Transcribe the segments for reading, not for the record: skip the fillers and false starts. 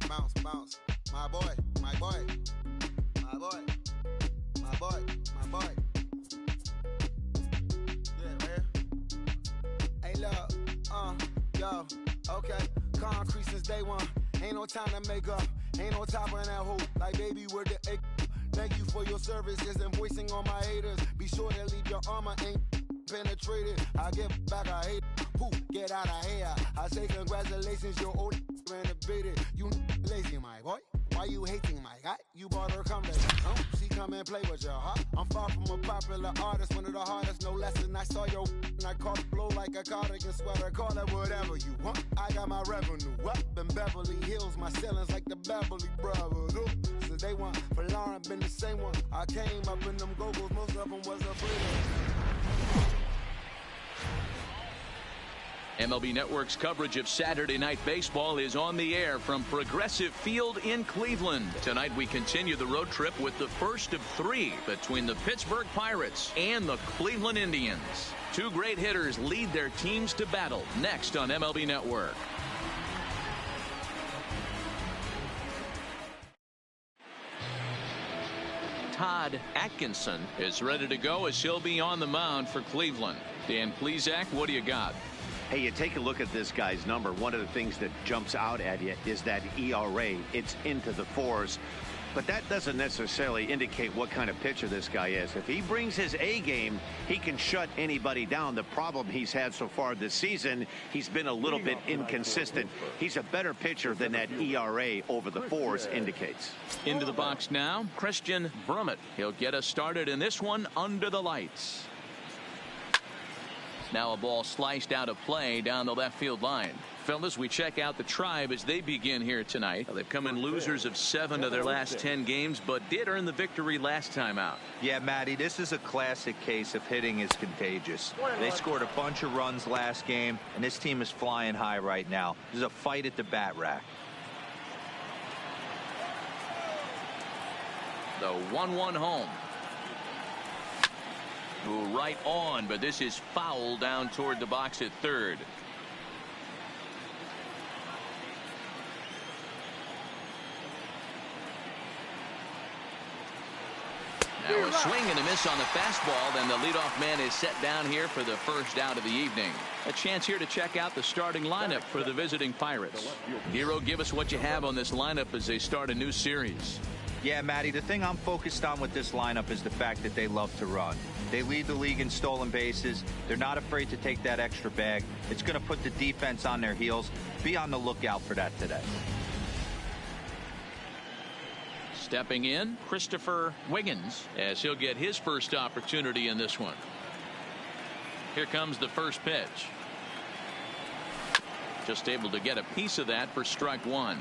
bounce, bounce. My boy, my boy, my boy, my boy, my boy. Yeah, man. Hey, look, yo, okay. Concrete since day one. Ain't no time to make up. Ain't no top on that hoe. Like baby, where the egg. Thank you for your services and voicing on my haters. Be sure to leave your armor ain't penetrated. I get back, I hate. Poof, get out of here. I say congratulations, your old renovated. You lazy, my boy. Why you hating, my guy? You bought her come later. She come and play with your heart. I'm far from a popular artist, one of the hardest, no less than I saw your and I caught blow like a cardigan sweater. Call it whatever you want. I got my revenue up in Beverly Hills. My ceilings like the Beverly Brothers. Since day one, for Lauren been the same one. I came up in them go-go's, most of them was a freedom. MLB Network's coverage of Saturday Night Baseball is on the air from Progressive Field in Cleveland. Tonight we continue the road trip with the first of three between the Pittsburgh Pirates and the Cleveland Indians. Two great hitters lead their teams to battle next on MLB Network. Todd Atkinson is ready to go as he'll be on the mound for Cleveland. Dan Plesac, what do you got? Hey, you take a look at this guy's number. One of the things that jumps out at you is that ERA. It's into the fours. But that doesn't necessarily indicate what kind of pitcher this guy is. If he brings his A game, he can shut anybody down. The problem he's had so far this season, he's been a little bit inconsistent. He's a better pitcher than that ERA over the fours indicates. Into the box now, Christian Brummett. He'll get us started in this one under the lights. Now a ball sliced out of play down the left field line. Fellas, we check out the Tribe as they begin here tonight. They've come in losers of 7 of their last 10 games, but did earn the victory last time out. Yeah, Matty, this is a classic case of hitting is contagious. They scored a bunch of runs last game, and this team is flying high right now. There's a fight at the bat rack. The 1-1 home. Ooh, right on, but this is foul down toward the box at third. Now a swing and a miss on the fastball. Then the leadoff man is set down here for the first out of the evening. A chance here to check out the starting lineup for the visiting Pirates. Hero, give us what you have on this lineup as they start a new series. Yeah, Matty, the thing I'm focused on with this lineup is the fact that they love to run. They lead the league in stolen bases. They're not afraid to take that extra bag. It's going to put the defense on their heels. Be on the lookout for that today. Stepping in, Christopher Wiggins, as he'll get his first opportunity in this one. Here comes the first pitch. Just able to get a piece of that for strike one.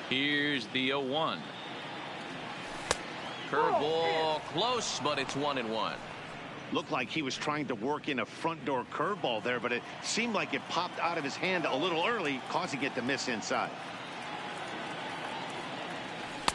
Here's the 0-1. Curveball close, but it's 1-1. Looked like he was trying to work in a front door curveball there, but it seemed like it popped out of his hand a little early, causing it to miss inside.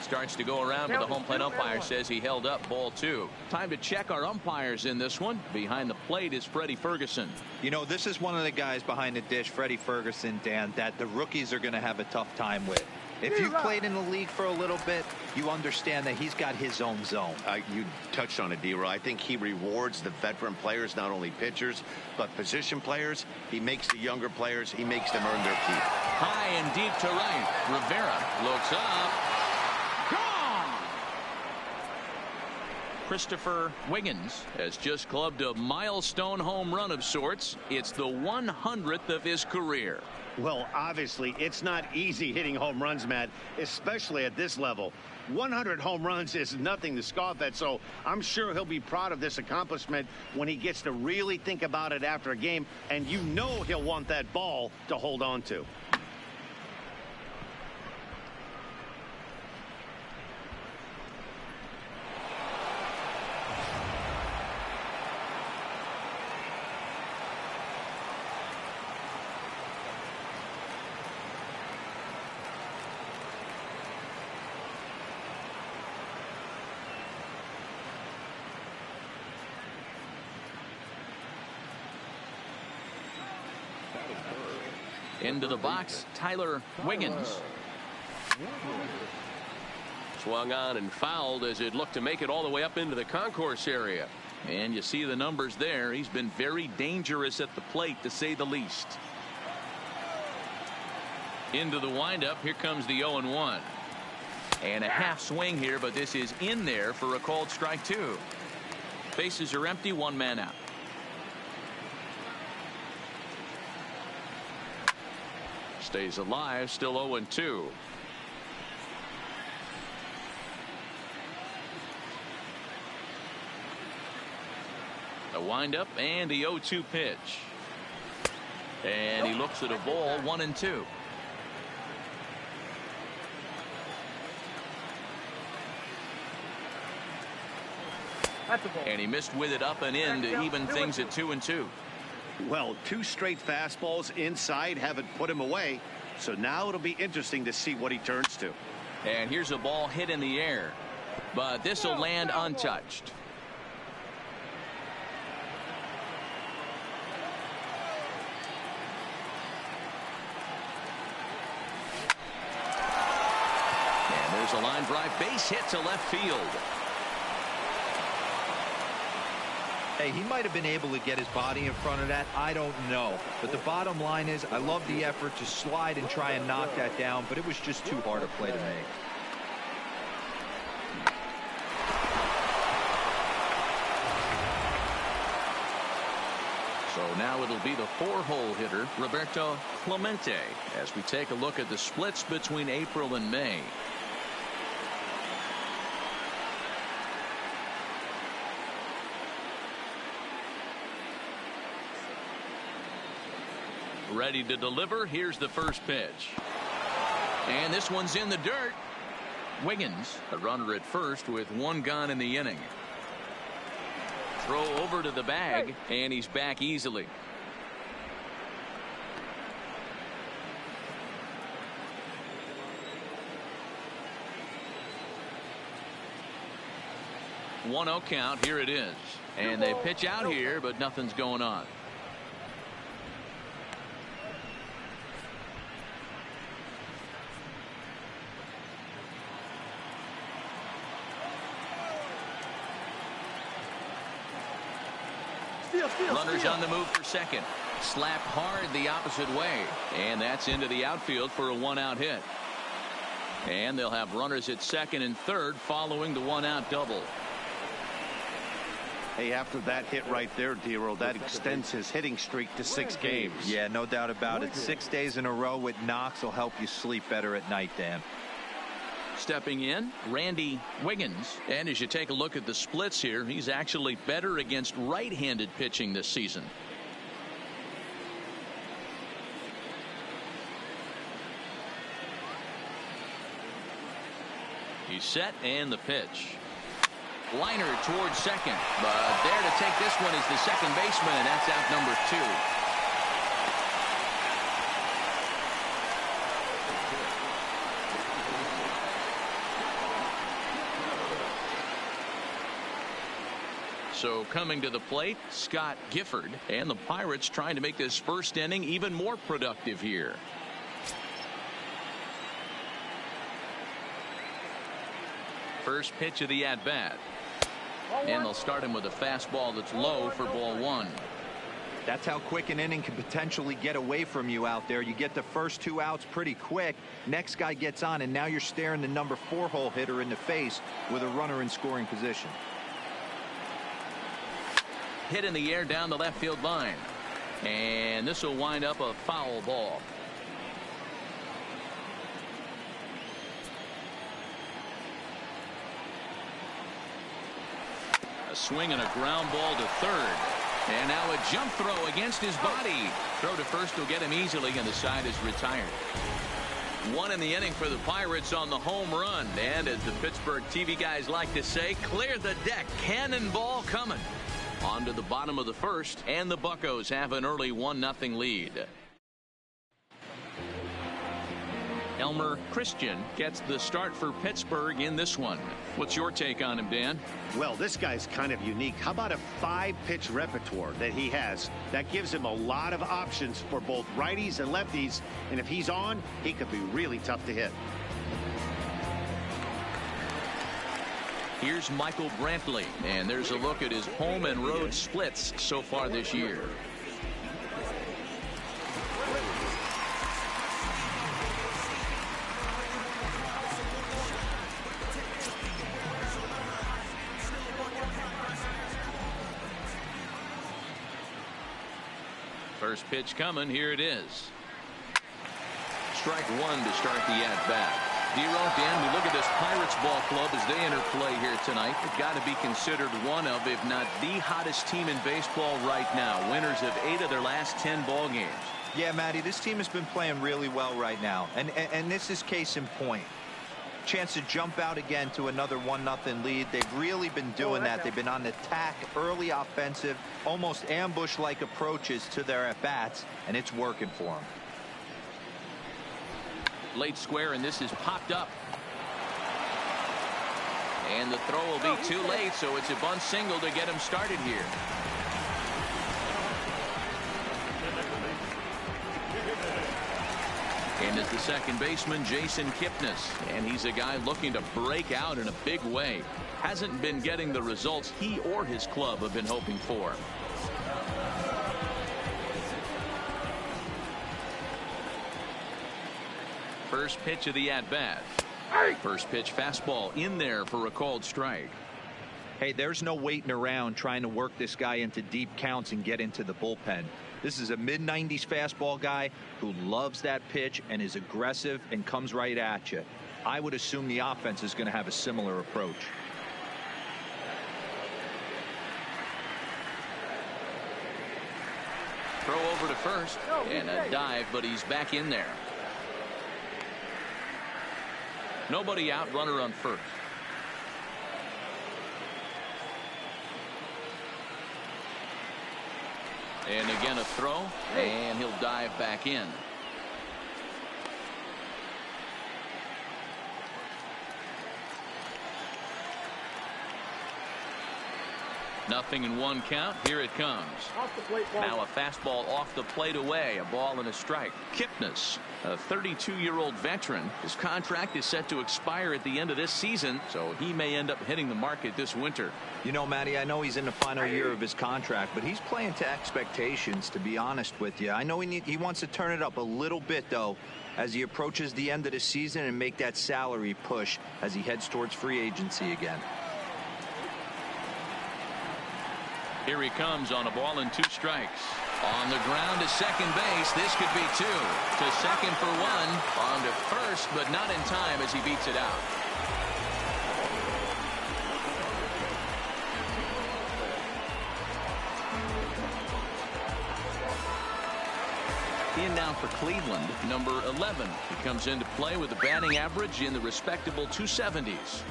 Starts to go around, but the home plate umpire says he held up ball 2. Time to check our umpires in this one. Behind the plate is Freddie Ferguson. You know, this is one of the guys behind the dish, Freddie Ferguson, Dan, that the rookies are going to have a tough time with. If you've played in the league for a little bit, you understand that he's got his own zone. You touched on it, D-Roy. I think he rewards the veteran players, not only pitchers, but position players. He makes the younger players, he makes them earn their keep. High and deep to right. Rivera looks up. Gone! Christopher Wiggins has just clubbed a milestone home run of sorts. It's the 100th of his career. Well, obviously, it's not easy hitting home runs, Matt, especially at this level. 100 home runs is nothing to scoff at, so I'm sure he'll be proud of this accomplishment when he gets to really think about it after a game, and you know he'll want that ball to hold on to. Into the box, Tyler Wiggins. Swung on and fouled as it looked to make it all the way up into the concourse area. And you see the numbers there. He's been very dangerous at the plate, to say the least. Into the windup. Here comes the 0-1. And a half swing here, but this is in there for a called strike two. Bases are empty, one man out. Stays alive, still 0-2. A windup and the 0-2 pitch. And he looks at a ball, 1-2. And he missed with it up and in to even things at 2-2. Well, two straight fastballs inside haven't put him away. So now it'll be interesting to see what he turns to. And here's a ball hit in the air. But this will land untouched. And there's a line drive base hit to left field. Hey, he might have been able to get his body in front of that. I don't know. But the bottom line is I love the effort to slide and try and knock that down, but it was just too hard a play to make. So now it'll be the 4-hole hitter, Roberto Clemente, as we take a look at the splits between April and May. Ready to deliver. Here's the first pitch. And this one's in the dirt. Wiggins, a runner at first with one gone in the inning. Throw over to the bag, and he's back easily. One 0 count. Here it is. And they pitch out here, but nothing's going on. Runners on the move for second. Slapped hard the opposite way. And that's into the outfield for a 1-out hit. And they'll have runners at second and third following the 1-out double. Hey, after that hit right there, D-Roll, that extends his hitting streak to 6 games. Yeah, no doubt about it. 6 days in a row with knocks will help you sleep better at night, Dan. Stepping in, Randy Wiggins. And as you take a look at the splits here, he's actually better against right-handed pitching this season. He's set, and the pitch. Liner towards second, but there to take this one is the second baseman, and that's out number 2. So coming to the plate, Scott Gifford, and the Pirates trying to make this first inning even more productive here. First pitch of the at-bat. And they'll start him with a fastball that's low for ball 1. That's how quick an inning can potentially get away from you out there. You get the first 2 outs pretty quick. Next guy gets on, and now you're staring the number 4-hole hitter in the face with a runner in scoring position. Hit in the air down the left field line. And this will wind up a foul ball. A swing and a ground ball to third. And now a jump throw against his body. Throw to first will get him easily, and the side is retired. 1 in the inning for the Pirates on the home run. And as the Pittsburgh TV guys like to say, clear the deck. Cannonball coming. On to the bottom of the first, and the Buccos have an early 1-0 lead. Elmer Christian gets the start for Pittsburgh in this one. What's your take on him, Dan? Well, this guy's kind of unique. How about a 5-pitch repertoire that he has? That gives him a lot of options for both righties and lefties. And if he's on, he could be really tough to hit. Here's Michael Brantley, and there's a look at his home and road splits so far this year. First pitch coming. Here it is. Strike one to start the at-bat. Dan, we look at this Pirates ball club as they enter play here tonight. They've got to be considered one of, if not the hottest team in baseball right now. Winners of 8 of their last 10 ball games. Yeah, Matty, this team has been playing really well right now. And this is case in point. Chance to jump out again to another 1-0 lead. They've really been doing that. They've been on the attack, early offensive, almost ambush-like approaches to their at-bats, and it's working for them. Late square, and this is popped up. And the throw will be too late, so it's a bunt single to get him started here. And is the second baseman, Jason Kipnis. And he's a guy looking to break out in a big way. Hasn't been getting the results he or his club have been hoping for. First pitch of the at-bat. First pitch fastball in there for a called strike. Hey, there's no waiting around trying to work this guy into deep counts and get into the bullpen. This is a mid-90s fastball guy who loves that pitch and is aggressive and comes right at you. I would assume the offense is going to have a similar approach. Throw over to first and a dive, but he's back in there. Nobody out, runner on first. And again a throw, and he'll dive back in. Nothing in one count. Here it comes. Now a fastball off the plate away. A ball and a strike. Kipnis, a 32-year-old veteran. His contract is set to expire at the end of this season, so he may end up hitting the market this winter. You know, Matty, I know he's in the final year of his contract, but he's playing to expectations, to be honest with you. I know he wants to turn it up a little bit, though, as he approaches the end of the season and make that salary push as he heads towards free agency again. Here he comes on a ball and 2 strikes. On the ground to second base. This could be 2. To second for 1. On to first, but not in time as he beats it out. In now for Cleveland, number 11. He comes into play with a batting average in the respectable 270s.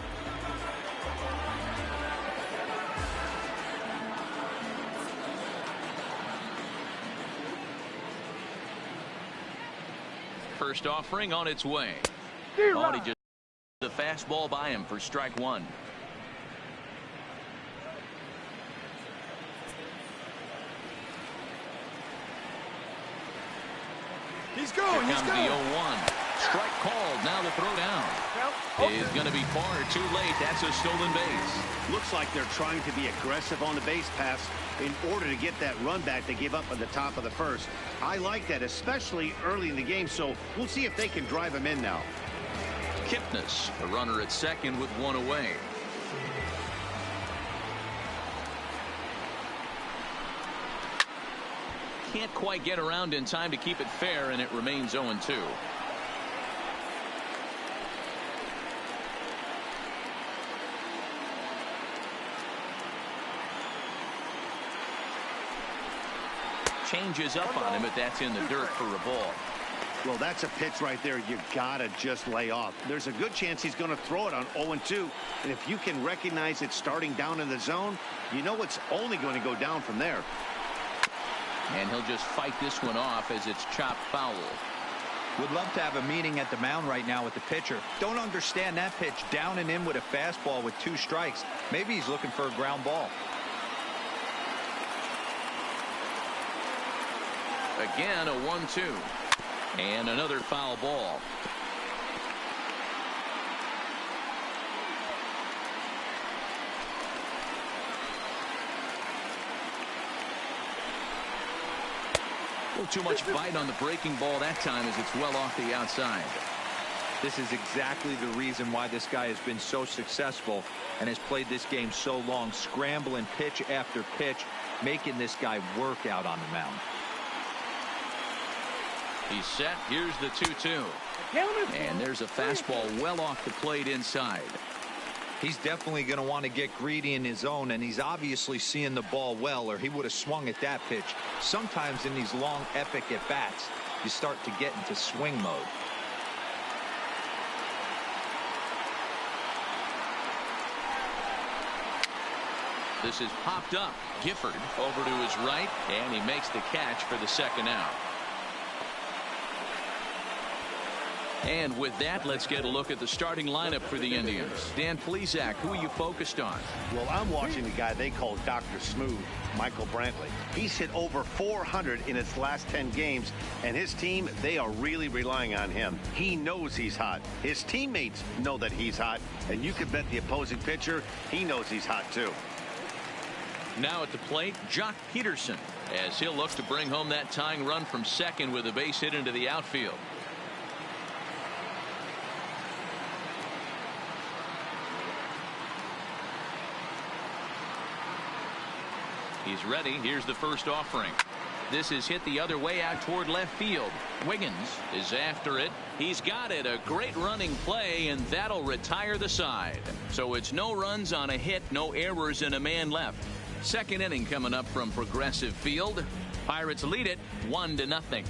First offering on its way. Oh, he just the fastball by him for strike 1. He's going. Here comes the 0-1. Strike called. Now the throw down is going to be far too late. That's a stolen base. Looks like they're trying to be aggressive on the base pass in order to get that run back they gave up at the top of the first. I like that, especially early in the game, so we'll see if they can drive him in now. Kipnis, a runner at second with 1 away. Can't quite get around in time to keep it fair, and it remains 0-2. Changes up on him, but that's in the dirt for a ball. Well, that's a pitch right there you gotta just lay off. There's a good chance he's going to throw it on 0-2, and if you can recognize it starting down in the zone, you know it's only going to go down from there. And he'll just fight this one off as it's chopped foul. Would love to have a meeting at the mound right now with the pitcher. Don't understand that pitch. Down and in with a fastball with 2 strikes. Maybe he's looking for a ground ball. Again, a 1-2. And another foul ball. A little too much bite on the breaking ball that time as it's well off the outside. This is exactly the reason why this guy has been so successful and has played this game so long, scrambling pitch after pitch, making this guy work out on the mound. He's set. Here's the 2-2. And there's a fastball well off the plate inside. He's definitely going to want to get greedy in his zone, and he's obviously seeing the ball well, or he would have swung at that pitch. Sometimes in these long, epic at-bats, you start to get into swing mode. This is popped up. Gifford over to his right, and he makes the catch for the second out. And with that, let's get a look at the starting lineup for the Indians. Dan Plesac, who are you focused on? Well, I'm watching the guy they call Dr. Smooth, Michael Brantley. He's hit over 400 in his last 10 games, and his team, they are really relying on him. He knows he's hot. His teammates know that he's hot, and you can bet the opposing pitcher, he knows he's hot too. Now at the plate, Jock Peterson, as he'll look to bring home that tying run from second with a base hit into the outfield. He's ready. Here's the first offering. This is hit the other way out toward left field. Wiggins is after it. He's got it. A great running play, and that'll retire the side. So it's no runs on a hit, no errors, and a man left. Second inning coming up from Progressive Field. Pirates lead it 1-0.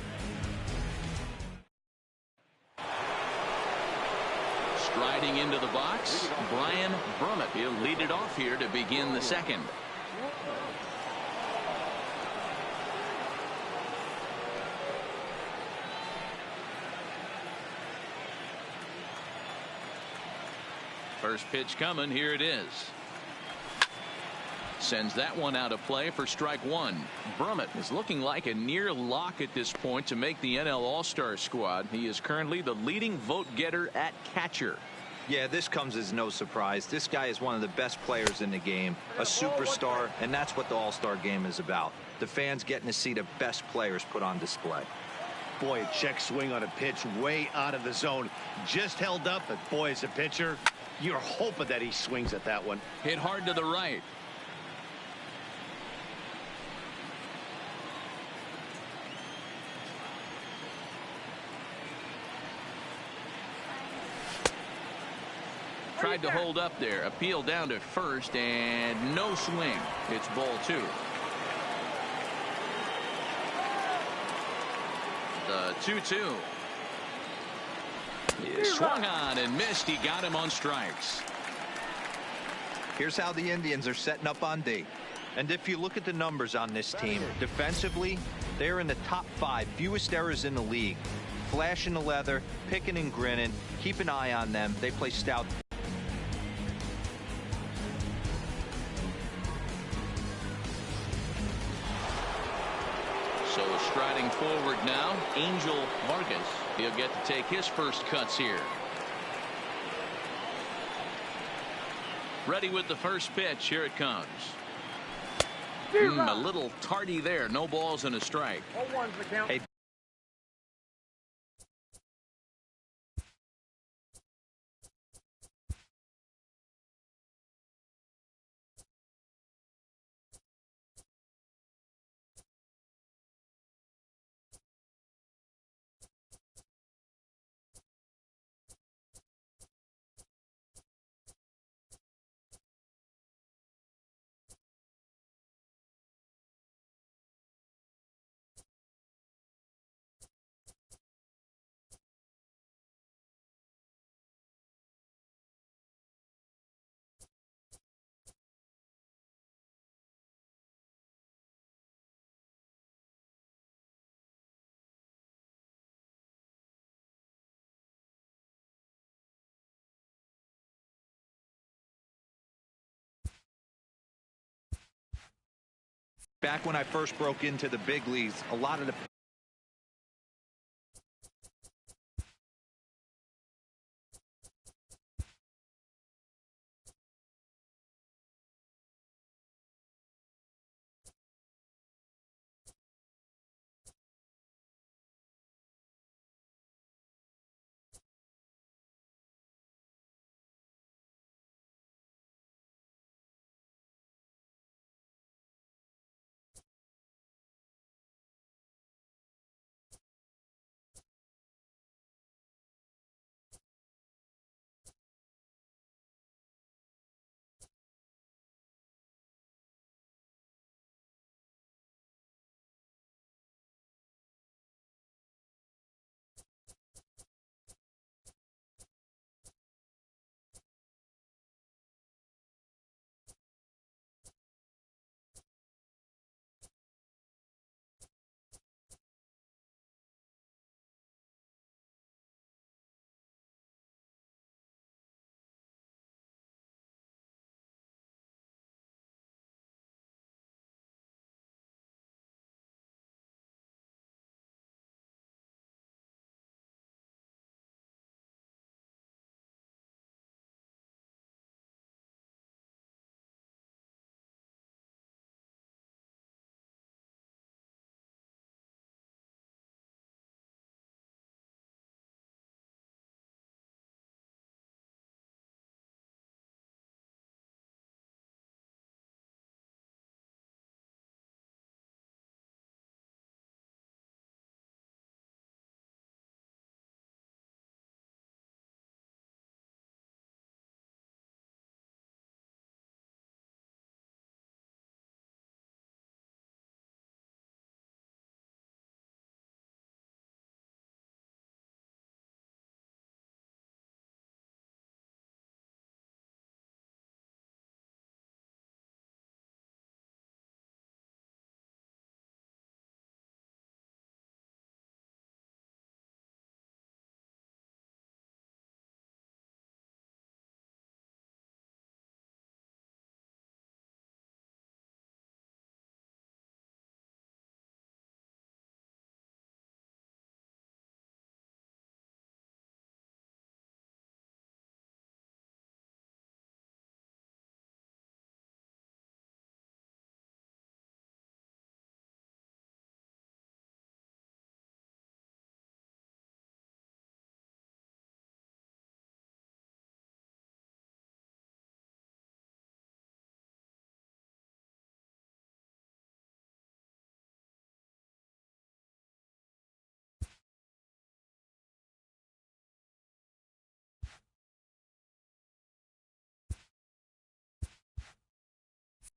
Striding into the box, Brian Brummett. He'll lead it off here to begin the second. First pitch coming. Here it is. Sends that one out of play for strike one. Brummett is looking like a near lock at this point to make the NL All-Star squad. He is currently the leading vote getter at catcher. Yeah, this comes as no surprise. This guy is one of the best players in the game, a superstar, and that's what the All-Star game is about. The fans getting to see the best players put on display. Boy, a check swing on a pitch way out of the zone. Just held up, but boy, as a pitcher, you're hoping that he swings at that one. Hit hard to the right. Tried to hold up there. Appeal down to first, and no swing. It's ball 2. The 2-2. He swung on and missed. He got him on strikes. Here's how the Indians are setting up on D. And if you look at the numbers on this team, defensively, they're in the top 5 fewest errors in the league. Flashing the leather, picking and grinning. Keep an eye on them. They play stout. So striding forward now, Angel Vargas. He'll get to take his first cuts here. Ready with the first pitch. Here it comes. A little tardy there. No balls and a strike. Hey, Back when I first broke into the big leagues, a lot of the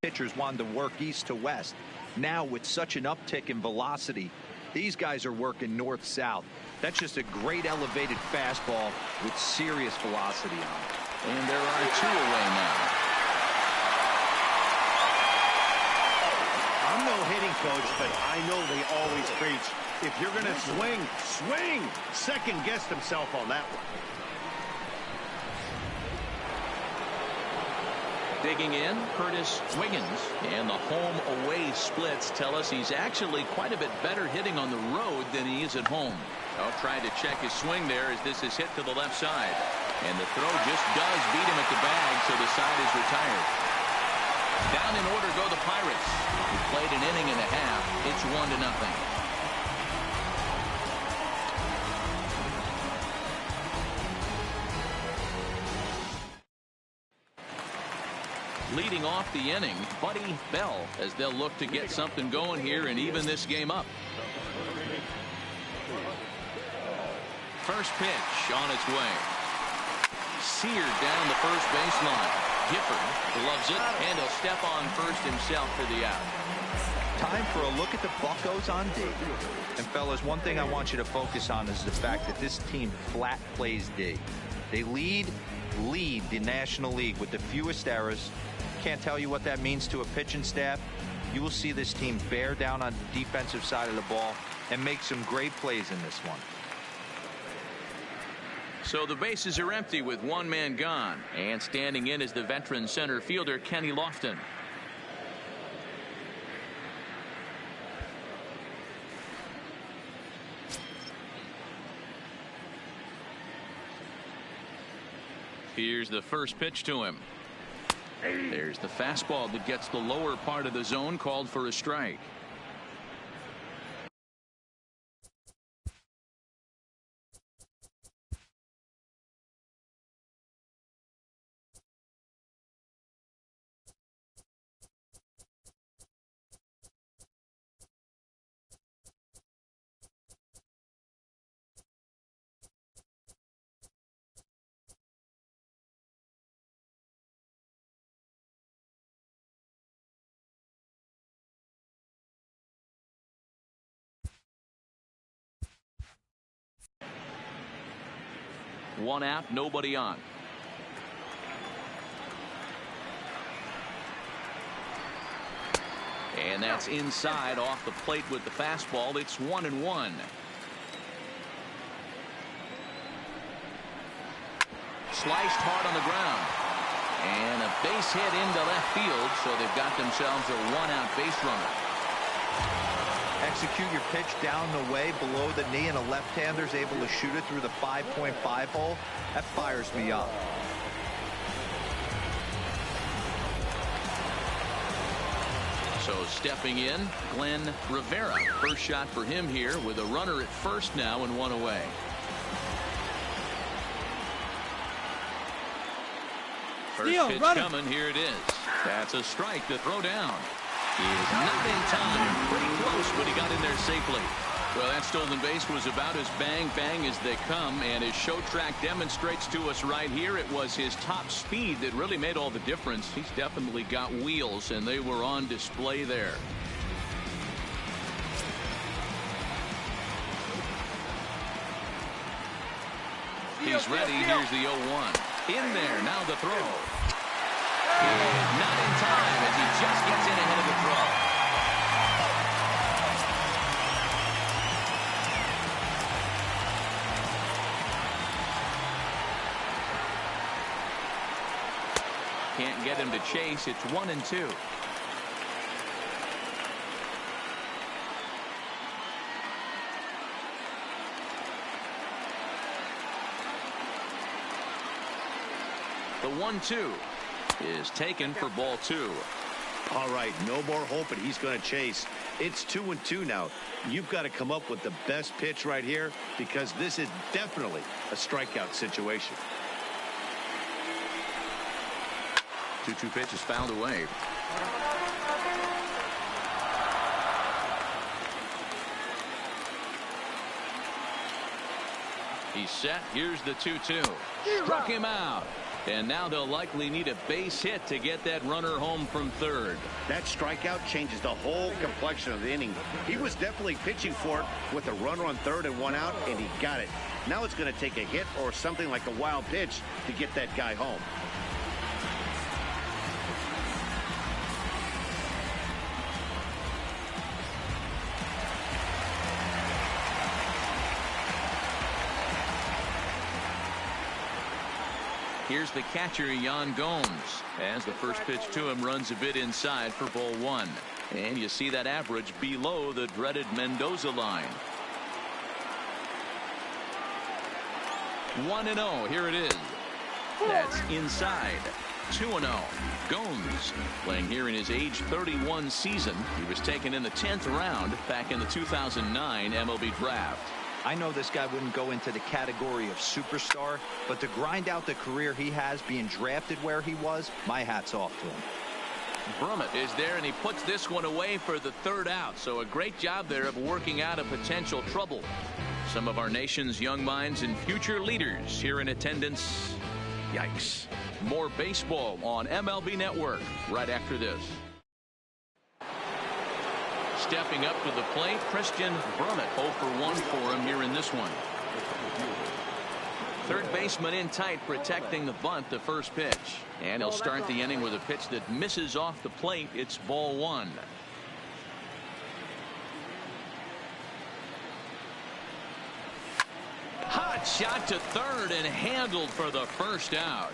pitchers wanted to work east to west. Now with such an uptick in velocity, these guys are working north-south. That's just a great elevated fastball with serious velocity on it. And there are two away now. I'm no hitting coach, but I know they always preach, if you're going to swing, swing! Second guessed himself on that one. Digging in, Curtis Wiggins, and the home-away splits tell us he's actually quite a bit better hitting on the road than he is at home. Oh, trying to check his swing there as this is hit to the left side. And the throw just does beat him at the bag, so the side is retired. Down in order go the Pirates, who played an inning and a half. It's 1-0. Leading off the inning, Buddy Bell, as they'll look to get something going here and even this game up. First pitch on its way. Seared down the first baseline. Gifford gloves it, and he'll step on first himself for the out. Time for a look at the Buccos on D. And fellas, one thing I want you to focus on is the fact that this team flat plays D. They lead the National League with the fewest errors. Can't tell you what that means to a pitching staff. You will see this team bear down on the defensive side of the ball and make some great plays in this one. So the bases are empty with one man gone, and standing in is the veteran center fielder Kenny Lofton. Here's the first pitch to him. There's the fastball that gets the lower part of the zone, called for a strike. One out, nobody on. And that's inside off the plate with the fastball. It's 1-1. Sliced hard on the ground. And a base hit into left field, so they've got themselves a one-out base runner. Execute your pitch down the way below the knee, and a left-hander's able to shoot it through the 5.5 hole. That fires me up. So stepping in, Glenn Rivera. First shot for him here with a runner at first now and one away. First pitch coming. Here it is. That's a strike to throw down. He is not in time. Pretty close, but he got in there safely. Well, that stolen base was about as bang as they come, and his show track demonstrates to us right here it was his top speed that really made all the difference. He's definitely got wheels, and they were on display there. He's ready. Here's the 0-1. In there. Now the throw. Not in time as he just gets in ahead of the throw. Can't get him to chase. It's 1-2. The 1-2 is taken for ball 2. All right, no more hoping he's going to chase. It's 2-2 now. You've got to come up with the best pitch right here, because this is definitely a strikeout situation. 2-2 pitch is fouled away. He's set. Here's the 2-2. Struck him out. And now they'll likely need a base hit to get that runner home from third. That strikeout changes the whole complexion of the inning. He was definitely pitching for it with a runner on third and one out, and he got it. Now it's going to take a hit or something like a wild pitch to get that guy home. Here's the catcher, Yan Gomes, as the first pitch to him runs a bit inside for ball 1. And you see that average below the dreaded Mendoza line. 1-0. Here it is. That's inside. 2-0. Gomes playing here in his age 31 season. He was taken in the 10th round back in the 2009 MLB draft. I know this guy wouldn't go into the category of superstar, but to grind out the career he has being drafted where he was, my hat's off to him. Brummett is there, and he puts this one away for the third out. So a great job there of working out a potential trouble. Some of our nation's young minds and future leaders here in attendance. Yikes. More baseball on MLB Network right after this. Stepping up to the plate, Christian Brummett. 0 for 1 for him here in this one. Third baseman in tight, protecting the bunt, the first pitch. And he'll start the inning with a pitch that misses off the plate. It's ball 1. Hot shot to third and handled for the first out.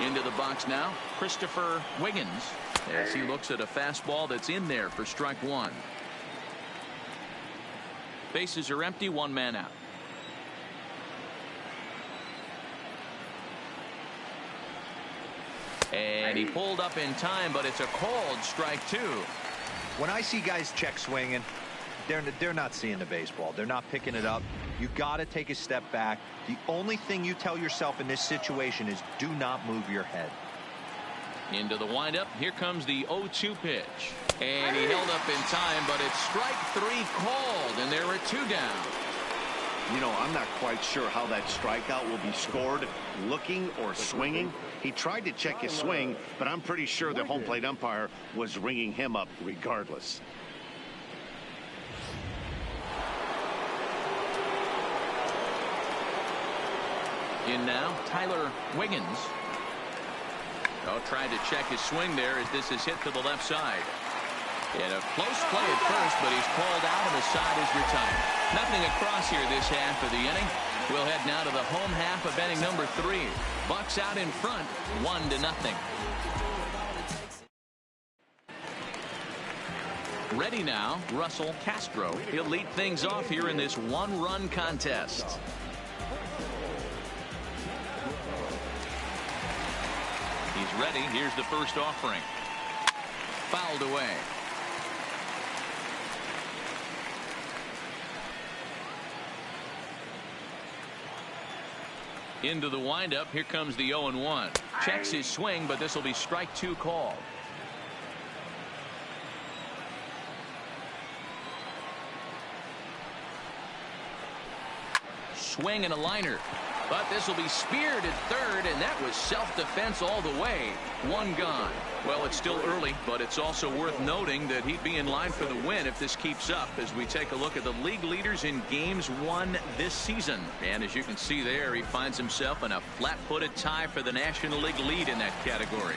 Into the box now, Christopher Wiggins, as he looks at a fastball that's in there for strike one. Bases are empty, one man out. And he pulled up in time, but it's a called strike two. When I see guys check swinging, they're not seeing the baseball. They're not picking it up. You got to take a step back. The only thing you tell yourself in this situation is do not move your head. Into the windup. Here comes the 0-2 pitch. And he held up in time, but it's strike three called, and there are two down. You know, I'm not quite sure how that strikeout will be scored, looking or swinging. He tried to check his swing, but I'm pretty sure the home plate umpire was ringing him up regardless. In now, Tyler Wiggins. Oh, trying to check his swing there as this is hit to the left side. And a close play at first, but he's called out and the side is retired. Nothing across here this half of the inning. We'll head now to the home half of inning number 3. Bucks out in front, 1-0. Ready now, Russell Castro. He'll lead things off here in this one-run contest. He's ready. Here's the first offering. Fouled away. Into the windup. Here comes the 0-1. Checks his swing, but this will be strike two called. Swing and a liner. But this will be speared at third, and that was self-defense all the way. One gone. Well, it's still early, but it's also worth noting that he'd be in line for the win if this keeps up as we take a look at the league leaders in games won this season. And as you can see there, he finds himself in a flat-footed tie for the National League lead in that category.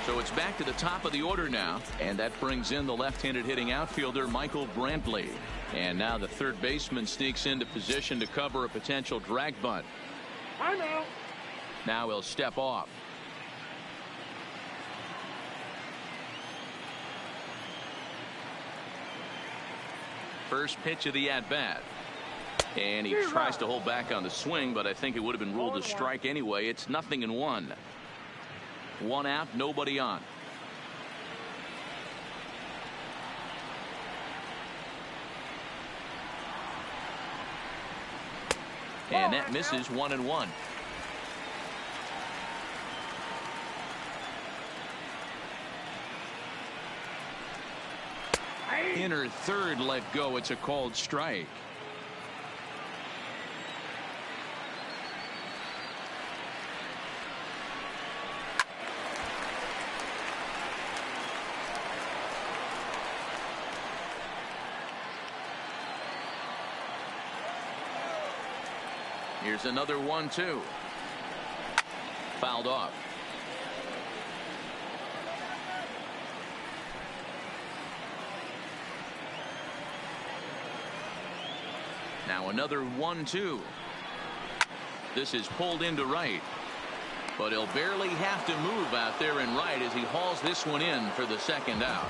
So it's back to the top of the order now, and that brings in the left-handed hitting outfielder Michael Brantley. And now the third baseman sneaks into position to cover a potential drag bunt. Now he'll step off. First pitch of the at-bat. And he tries to hold back on the swing, but I think it would have been ruled a strike anyway. It's 0-1. One out, nobody on. And that misses 1-1. Inner third let go. It's a called strike. Here's another 1-2. Fouled off. Now another 1-2. This is pulled into right. But he'll barely have to move out there in right as he hauls this one in for the second out.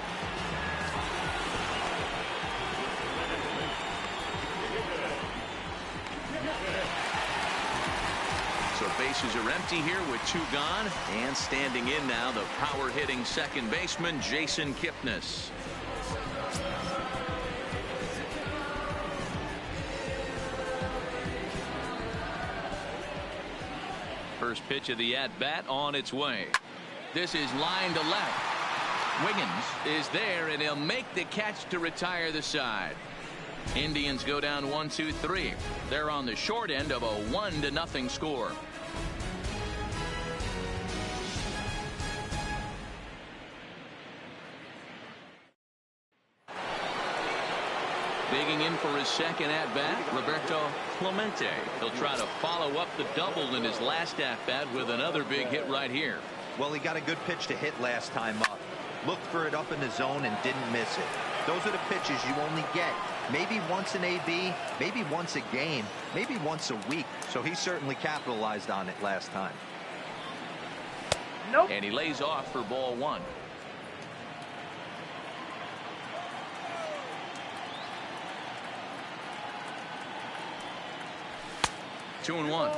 So bases are empty here with two gone, and standing in now the power hitting second baseman Jason Kipnis. First pitch of the at bat on its way. This is line to left. Wiggins is there, and he'll make the catch to retire the side. Indians go down 1-2-3. They're on the short end of a 1-0 score. Digging in for his second at-bat, Roberto Clemente. He'll try to follow up the double in his last at-bat with another big hit right here. Well, he got a good pitch to hit last time up. Looked for it up in the zone and didn't miss it. Those are the pitches you only get maybe once an AB, maybe once a game, maybe once a week. So he certainly capitalized on it last time. Nope. And he lays off for ball one. Two and one.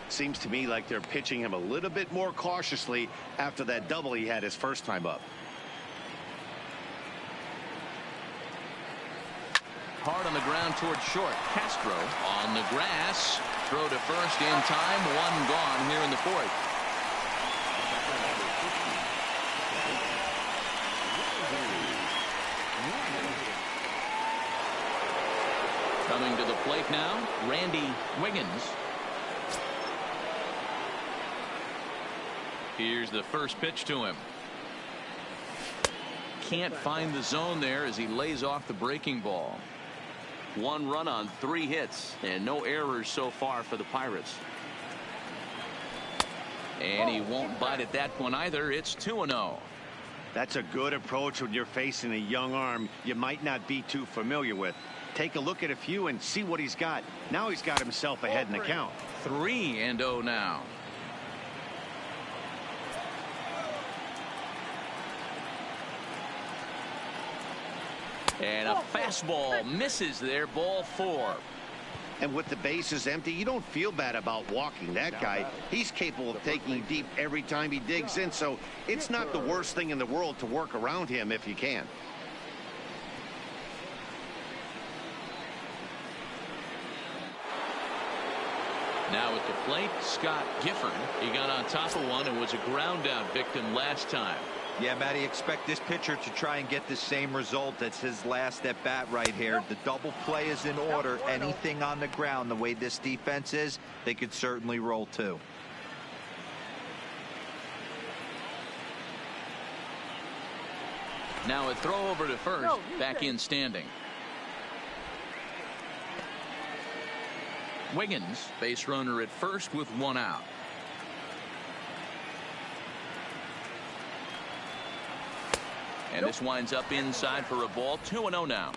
Seems to me like they're pitching him a little bit more cautiously after that double he had his first time up. Hard on the ground towards short. Castro on the grass. Throw to first in time. One gone here in the fourth. Coming to the plate now, Randy Wiggins. Here's the first pitch to him. Can't find the zone there as he lays off the breaking ball. 1 run on 3 hits and no errors so far for the Pirates. And he won't bite at that one either. It's 2-0. That's a good approach when you're facing a young arm you might not be too familiar with. Take a look at a few and see what he's got. Now he's got himself ahead in the count. 3-0 now. And a fastball misses there. Ball 4. And with the bases empty, you don't feel bad about walking that guy. He's capable of taking deep every time he digs in, so it's not the worst thing in the world to work around him if you can. Now at the plate, Scott Gifford. He got on top of one and was a ground out victim last time. Yeah, Matty, expect this pitcher to try and get the same result as his last at bat right here. The double play is in order. Anything on the ground, the way this defense is, they could certainly roll too. Now a throw over to first, back in standing. Wiggins, base runner at first with 1 out. And this winds up inside for a ball. 2-0 now.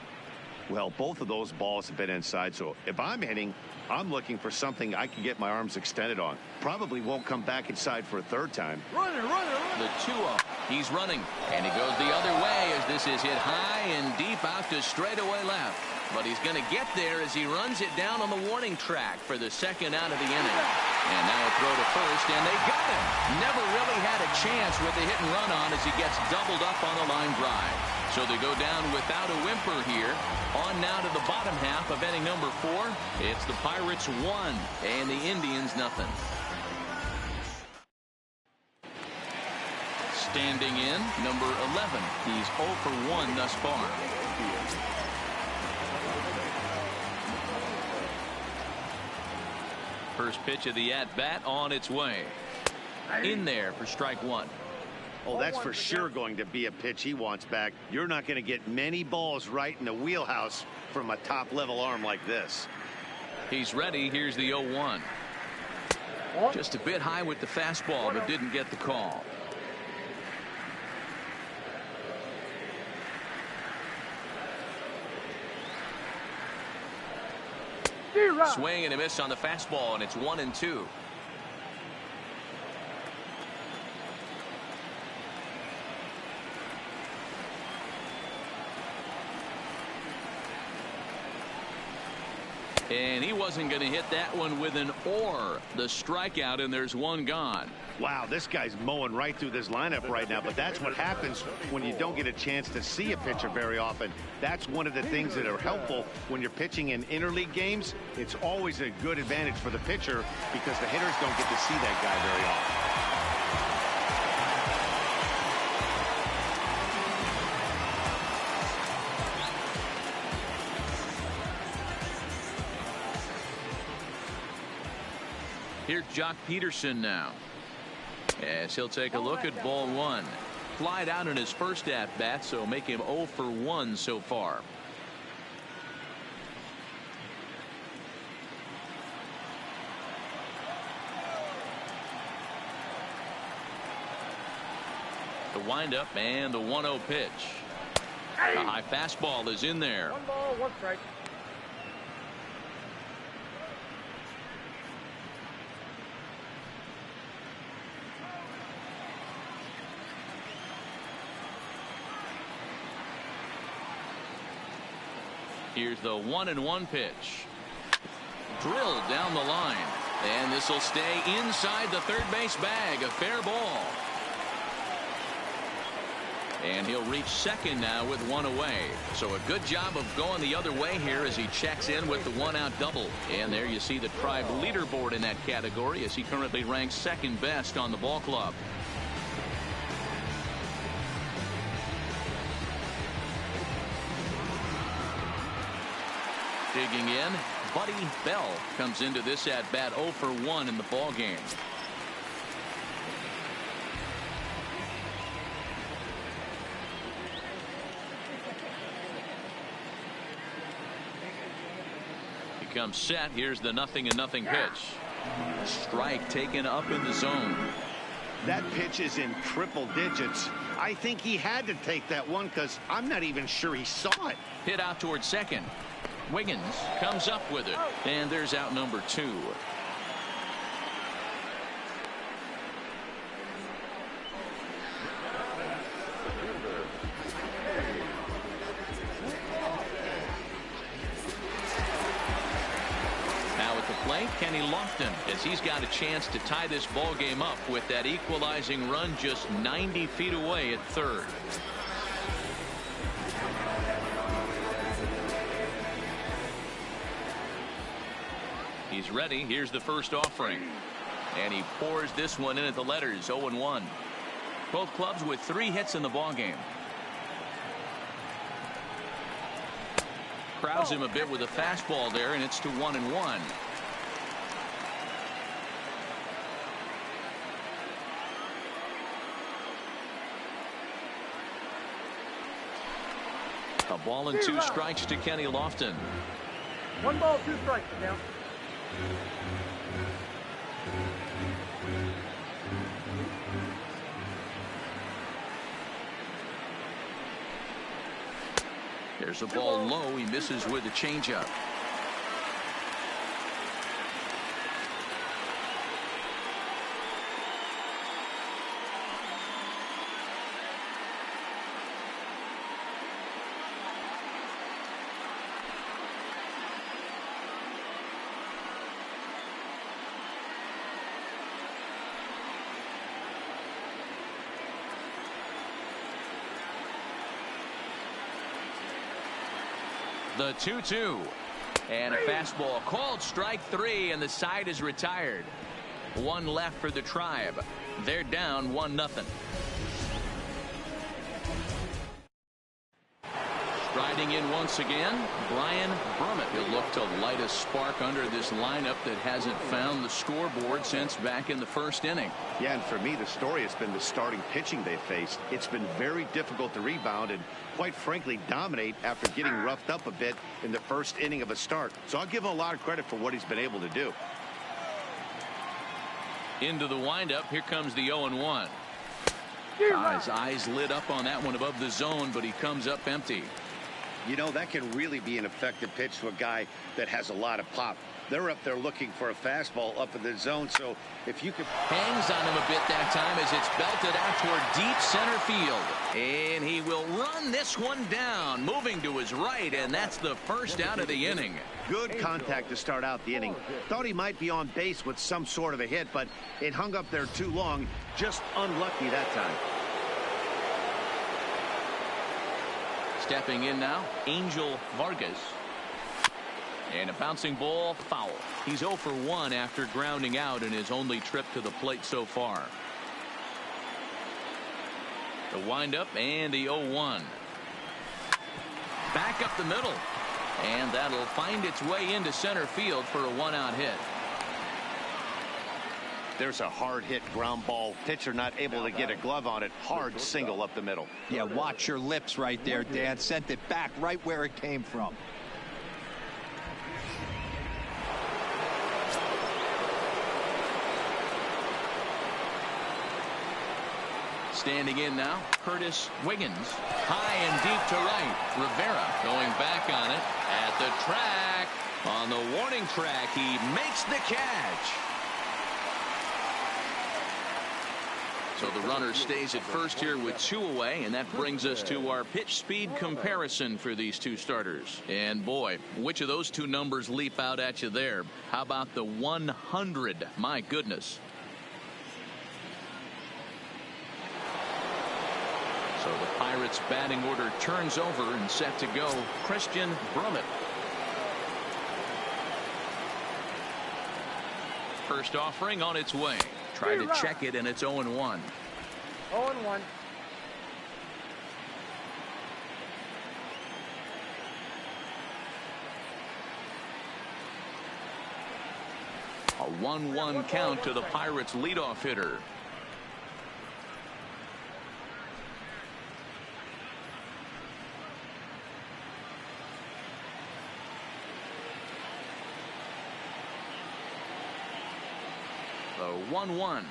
Well, both of those balls have been inside, so if I'm hitting, I'm looking for something I can get my arms extended on. Probably won't come back inside for a third time. Runner. The 2-0. He's running, and he goes the other way as this is hit high and deep out to straightaway left. But he's going to get there as he runs it down on the warning track for the second out of the inning. And now a throw to first, and they got him. Never really had a chance with the hit and run on as he gets doubled up on the line drive. So they go down without a whimper here. On now to the bottom half of inning number 4. It's the Pirates 1 and the Indians nothing. Standing in, number 11. He's 0 for 1 thus far. First pitch of the at-bat on its way. In there for strike 1. Oh, that's for sure going to be a pitch he wants back. You're not going to get many balls right in the wheelhouse from a top-level arm like this. He's ready. Here's the 0-1. Just a bit high with the fastball, but didn't get the call. Swing and a miss on the fastball, and it's 1-2. And he wasn't going to hit that one with an or. The strikeout, and there's 1 gone. Wow, this guy's mowing right through this lineup right now, but that's what happens when you don't get a chance to see a pitcher very often. That's one of the things that are helpful when you're pitching in interleague games. It's always a good advantage for the pitcher because the hitters don't get to see that guy very often. Here's Jock Peterson now, as he'll take a look at ball 1. Flied out in his first at-bat, so make him 0 for 1 so far. The windup and the 1-0 pitch. A high fastball is in there. 1 ball, 1 strike. Here's the 1-1 pitch. Drilled down the line. And this will stay inside the third base bag. A fair ball. And he'll reach second now with 1 away. So a good job of going the other way here as he checks in with the 1-out double. And there you see the Tribe leaderboard in that category as he currently ranks second best on the ball club. Digging in, Buddy Bell comes into this at bat 0 for 1 in the ball game. He comes set. Here's the 0-0 pitch. Strike taken up in the zone. That pitch is in triple digits. I think he had to take that one because I'm not even sure he saw it. Hit out towards second. Wiggins comes up with it, and there's out number 2. Now at the plate, Kenny Lofton, as he's got a chance to tie this ball game up with that equalizing run just 90 feet away at third. He's ready. Here's the first offering. And he pours this one in at the letters. 0-1. Both clubs with 3 hits in the ballgame. Crowds him a bit with a fastball there, and it's to 1-1. A ball and 2 strikes to Kenny Lofton. 1 ball, 2 strikes now. There's a ball low. He misses with a changeup. The 2-2. And a fastball called strike 3, and the side is retired. 1 left for the Tribe. They're down 1-0. Striding in once again, Brian Brummett. He'll look to light a spark under this lineup that hasn't found the scoreboard since back in the first inning. Yeah, and for me, the story has been the starting pitching they faced. It's been very difficult to rebound and, quite frankly, dominate after getting roughed up a bit in the first inning of a start. So I'll give him a lot of credit for what he's been able to do. Into the windup. Here comes the 0-1. His eyes lit up on that one above the zone, but he comes up empty. You know, that can really be an effective pitch to a guy that has a lot of pop. They're up there looking for a fastball up in the zone, so if you could... Hangs on him a bit that time as it's belted out toward deep center field. And he will run this one down, moving to his right, and that's the first out of the inning. Good contact to start out the inning. Thought he might be on base with some sort of a hit, but it hung up there too long. Just unlucky that time. Stepping in now, Angel Vargas. And a bouncing ball, foul. He's 0 for 1 after grounding out in his only trip to the plate so far. The windup and the 0-1. Back up the middle. And that'll find its way into center field for a 1-out hit. There's a hard hit ground ball. Pitcher not able to get a glove on it. Hard single up the middle. Yeah, watch your lips right there, Dan. Sent it back right where it came from. Standing in now, Curtis Wiggins. High and deep to right. Rivera going back on it at the track. On the warning track, he makes the catch. So the runner stays at first here with 2 away, and that brings us to our pitch speed comparison for these two starters. And boy, which of those two numbers leap out at you there? How about the 100? My goodness. So the Pirates batting order turns over and set to go. Christian Brummett. First offering on its way. Try to check it, and it's 0-1. 0-1. A 1-1 count to the Pirates leadoff hitter. The 1-1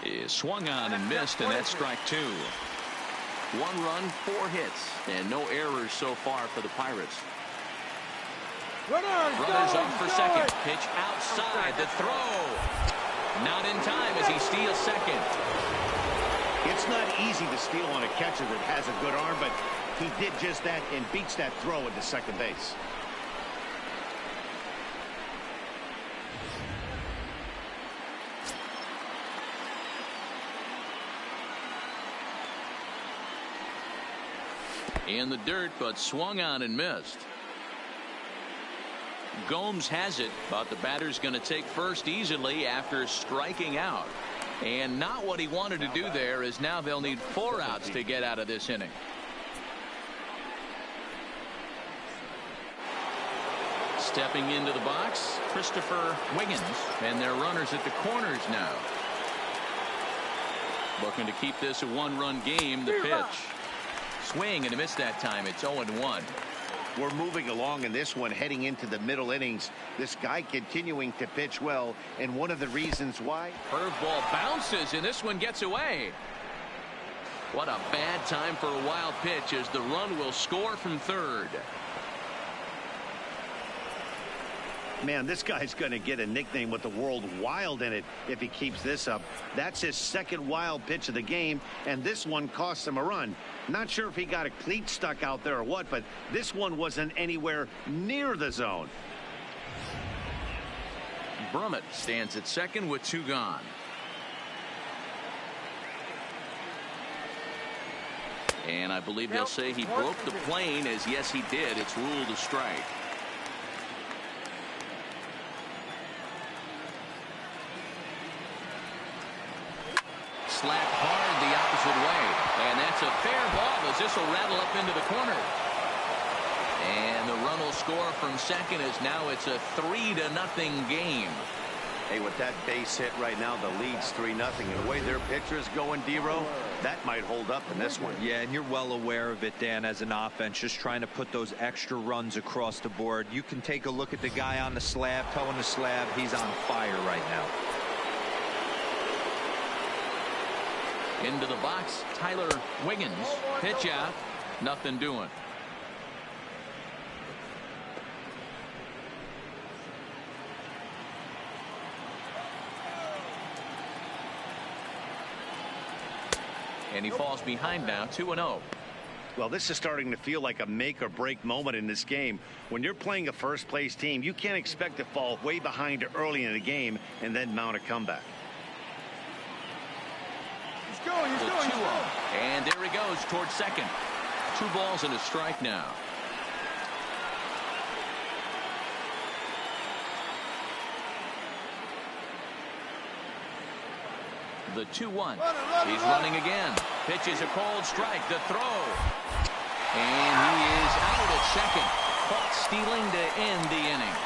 is swung on and missed, and that's strike 2. 1 run, 4 hits, and no errors so far for the Pirates. Runners off for second. Pitch outside. The throw. Not in time as he steals second. It's not easy to steal on a catcher that has a good arm, but he did just that and beats that throw into second base. In the dirt, but swung on and missed. Gomes has it, but the batter's going to take first easily after striking out. And not what he wanted to do there, as now they'll need 4 outs to get out of this inning. Stepping into the box, Christopher Wiggins, and their runners at the corners now. Looking to keep this a 1-run game. The pitch. Swing and a miss that time. It's 0-1. We're moving along in this one, heading into the middle innings. This guy continuing to pitch well, and one of the reasons why. Curveball bounces, and this one gets away. What a bad time for a wild pitch, as the run will score from third. Man, this guy's going to get a nickname with the world Wild in it if he keeps this up. That's his second wild pitch of the game, and this one cost him a run. Not sure if he got a cleat stuck out there or what, but this one wasn't anywhere near the zone. Brummett stands at second with 2 gone. And I believe they'll say he broke the plane, as yes he did. It's ruled a strike. Slapped hard the opposite way, and that's a fair ball as this will rattle up into the corner. And the run will score from second, as now it's a 3-0 game. Hey, with that base hit right now, the lead's 3-0, and the way their pitcher's going, D-Row, that might hold up in this one. Yeah, and you're well aware of it, Dan, as an offense, just trying to put those extra runs across the board. You can take a look at the guy on the slab, towing the slab. He's on fire right now. Into the box, Tyler Wiggins. Pitch out. Nothing doing. And he falls behind now, 2-0. Well, this is starting to feel like a make or break moment in this game. When you're playing a first place team, you can't expect to fall way behind early in the game and then mount a comeback. The 2-0. And there he goes towards second. 2 balls and a strike now. The 2-1. He's running again. Pitch is a cold strike. The throw. And he is out at second. Caught stealing to end the inning.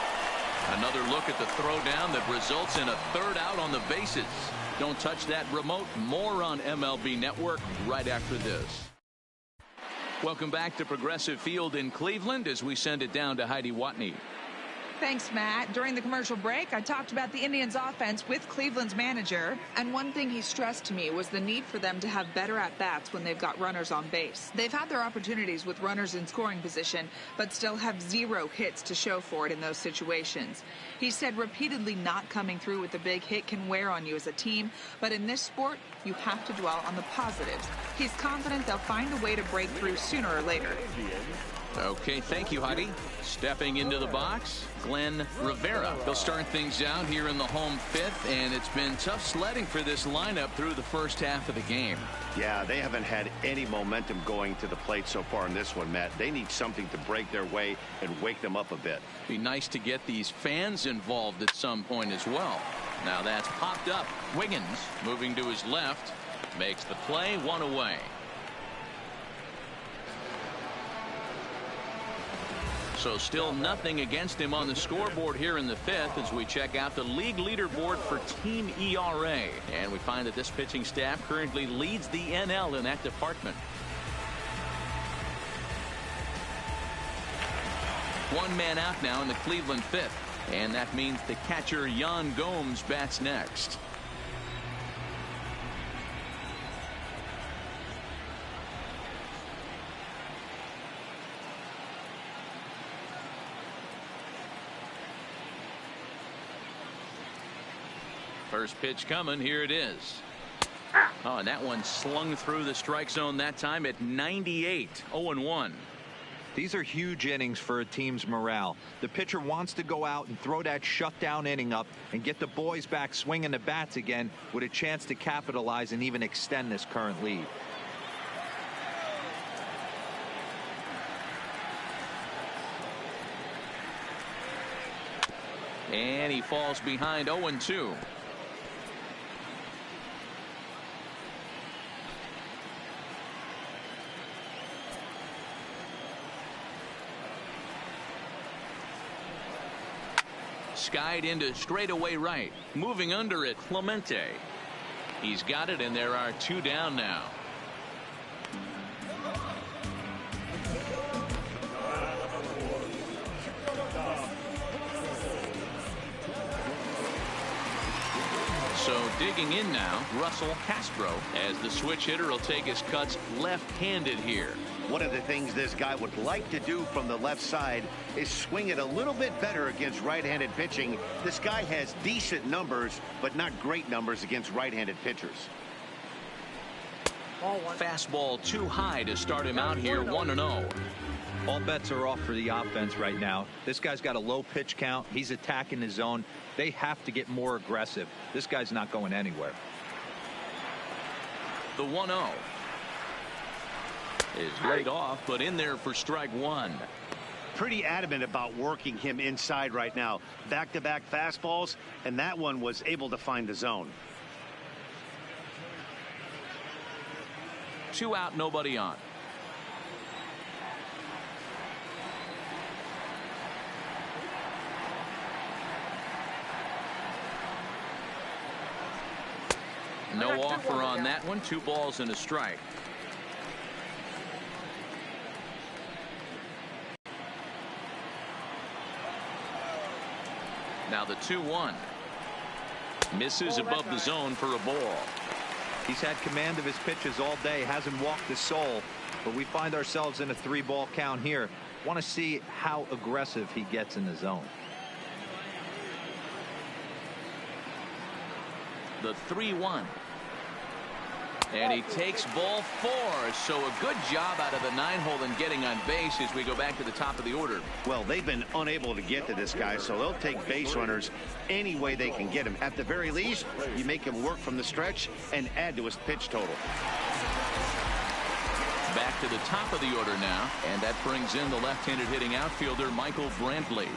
Another look at the throwdown that results in a 3rd out on the bases. Don't touch that remote. More on MLB Network right after this. Welcome back to Progressive Field in Cleveland as we send it down to Heidi Watney. Thanks, Matt. During the commercial break, I talked about the Indians' offense with Cleveland's manager, and one thing he stressed to me was the need for them to have better at-bats when they've got runners on base. They've had their opportunities with runners in scoring position, but still have 0 hits to show for it in those situations. He said repeatedly not coming through with a big hit can wear on you as a team, but in this sport, you have to dwell on the positives. He's confident they'll find a way to break through sooner or later. Okay, thank you, Heidi. Stepping into the box, Glenn Rivera. He'll start things out here in the home 5th, and it's been tough sledding for this lineup through the first half of the game. Yeah, they haven't had any momentum going to the plate so far in this one, Matt. They need something to break their way and wake them up a bit. Be nice to get these fans involved at some point as well. Now that's popped up. Wiggins moving to his left, makes the play, 1 away. So still nothing against him on the scoreboard here in the 5th as we check out the league leaderboard for team ERA. And we find that this pitching staff currently leads the NL in that department. 1 man out now in the Cleveland 5th. And that means the catcher Yan Gomes bats next. First pitch coming. Here it is. Oh, and that one slung through the strike zone that time at 98. 0-1. These are huge innings for a team's morale. The pitcher wants to go out and throw that shutdown inning up and get the boys back swinging the bats again with a chance to capitalize and even extend this current lead. And he falls behind 0-2. Skied into straightaway right. Moving under it, Clemente. He's got it, and there are 2 down now. So digging in now, Russell Castro, as the switch hitter will take his cuts left-handed here. One of the things this guy would like to do from the left side is swing it a little bit better against right-handed pitching. This guy has decent numbers, but not great numbers against right-handed pitchers. Fastball too high to start him out here, 1-0. All bets are off for the offense right now. This guy's got a low pitch count. He's attacking his zone. They have to get more aggressive. This guy's not going anywhere. The 1-0 is laid off, but in there for strike 1. Pretty adamant about working him inside right now. Back-to-back fastballs, and that one was able to find the zone. 2 out, nobody on. No offer on that one. 2 balls and a strike. Now the 2-1. Misses above the zone for a ball. He's had command of his pitches all day, hasn't walked the soul, but we find ourselves in a 3-ball count here. Want to see how aggressive he gets in the zone. The 3-1. And he takes ball 4. So a good job out of the 9-hole in getting on base as we go back to the top of the order. Well, they've been unable to get to this guy, so they'll take base runners any way they can get him. At the very least, you make him work from the stretch and add to his pitch total. Back to the top of the order now, and that brings in the left-handed hitting outfielder Michael Brantley.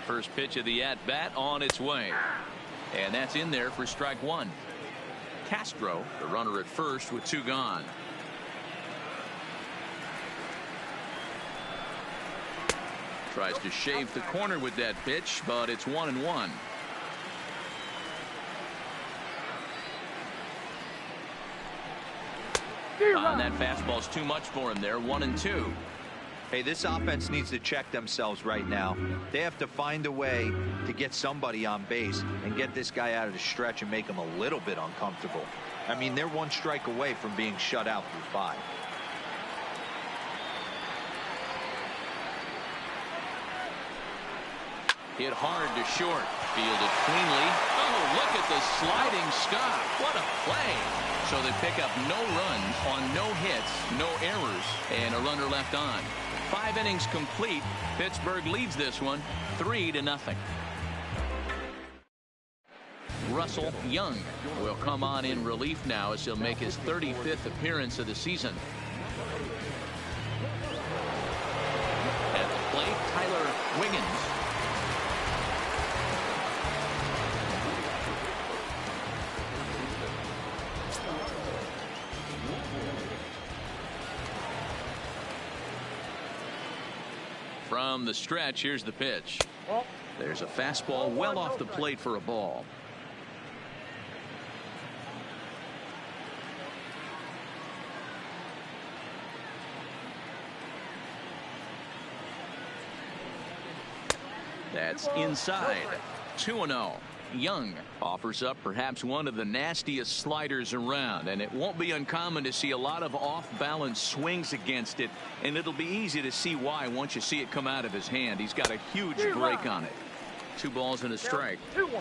First pitch of the at-bat on its way. And that's in there for strike 1. Castro, the runner at first with 2 gone. Tries to shave the corner with that pitch, but it's 1-1. And that fastball's too much for him there. 1-2. Hey, this offense needs to check themselves right now. They have to find a way to get somebody on base and get this guy out of the stretch and make him a little bit uncomfortable. I mean, they're one strike away from being shut out through 5. Hit hard to short. Fielded cleanly. Oh, look at the sliding stop. What a play. So they pick up no runs on no hits, no errors, and a runner left on. 5 innings complete. Pittsburgh leads this one 3-0. Russell Young will come on in relief now as he'll make his 35th appearance of the season. At the plate, Tyler Wiggins. From the stretch, here's the pitch. There's a fastball well off the plate for a ball. That's inside. 2-0. Young offers up perhaps one of the nastiest sliders around, and it won't be uncommon to see a lot of off-balance swings against it, and it'll be easy to see why once you see it come out of his hand. He's got a huge break on it. 2 balls and a strike. 2-1.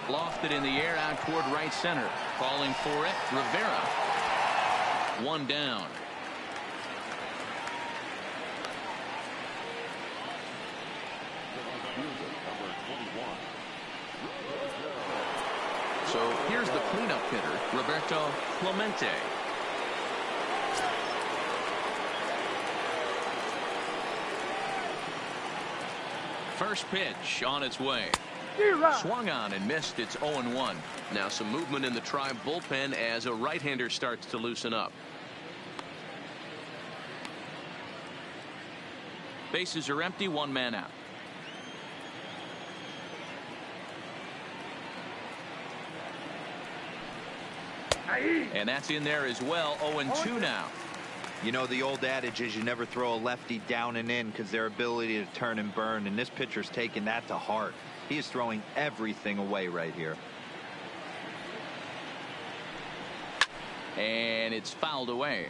Lofted in the air out toward right center. Calling for it, Rivera. 1 down. So here's the cleanup hitter, Roberto Clemente. First pitch on its way. Swung on and missed. It's 0-1. Now some movement in the Tribe bullpen as a right-hander starts to loosen up. Bases are empty. 1 man out. And that's in there as well. 0-2 now. You know, the old adage is you never throw a lefty down and in because their ability to turn and burn, and this pitcher's taking that to heart. He is throwing everything away right here. And it's fouled away.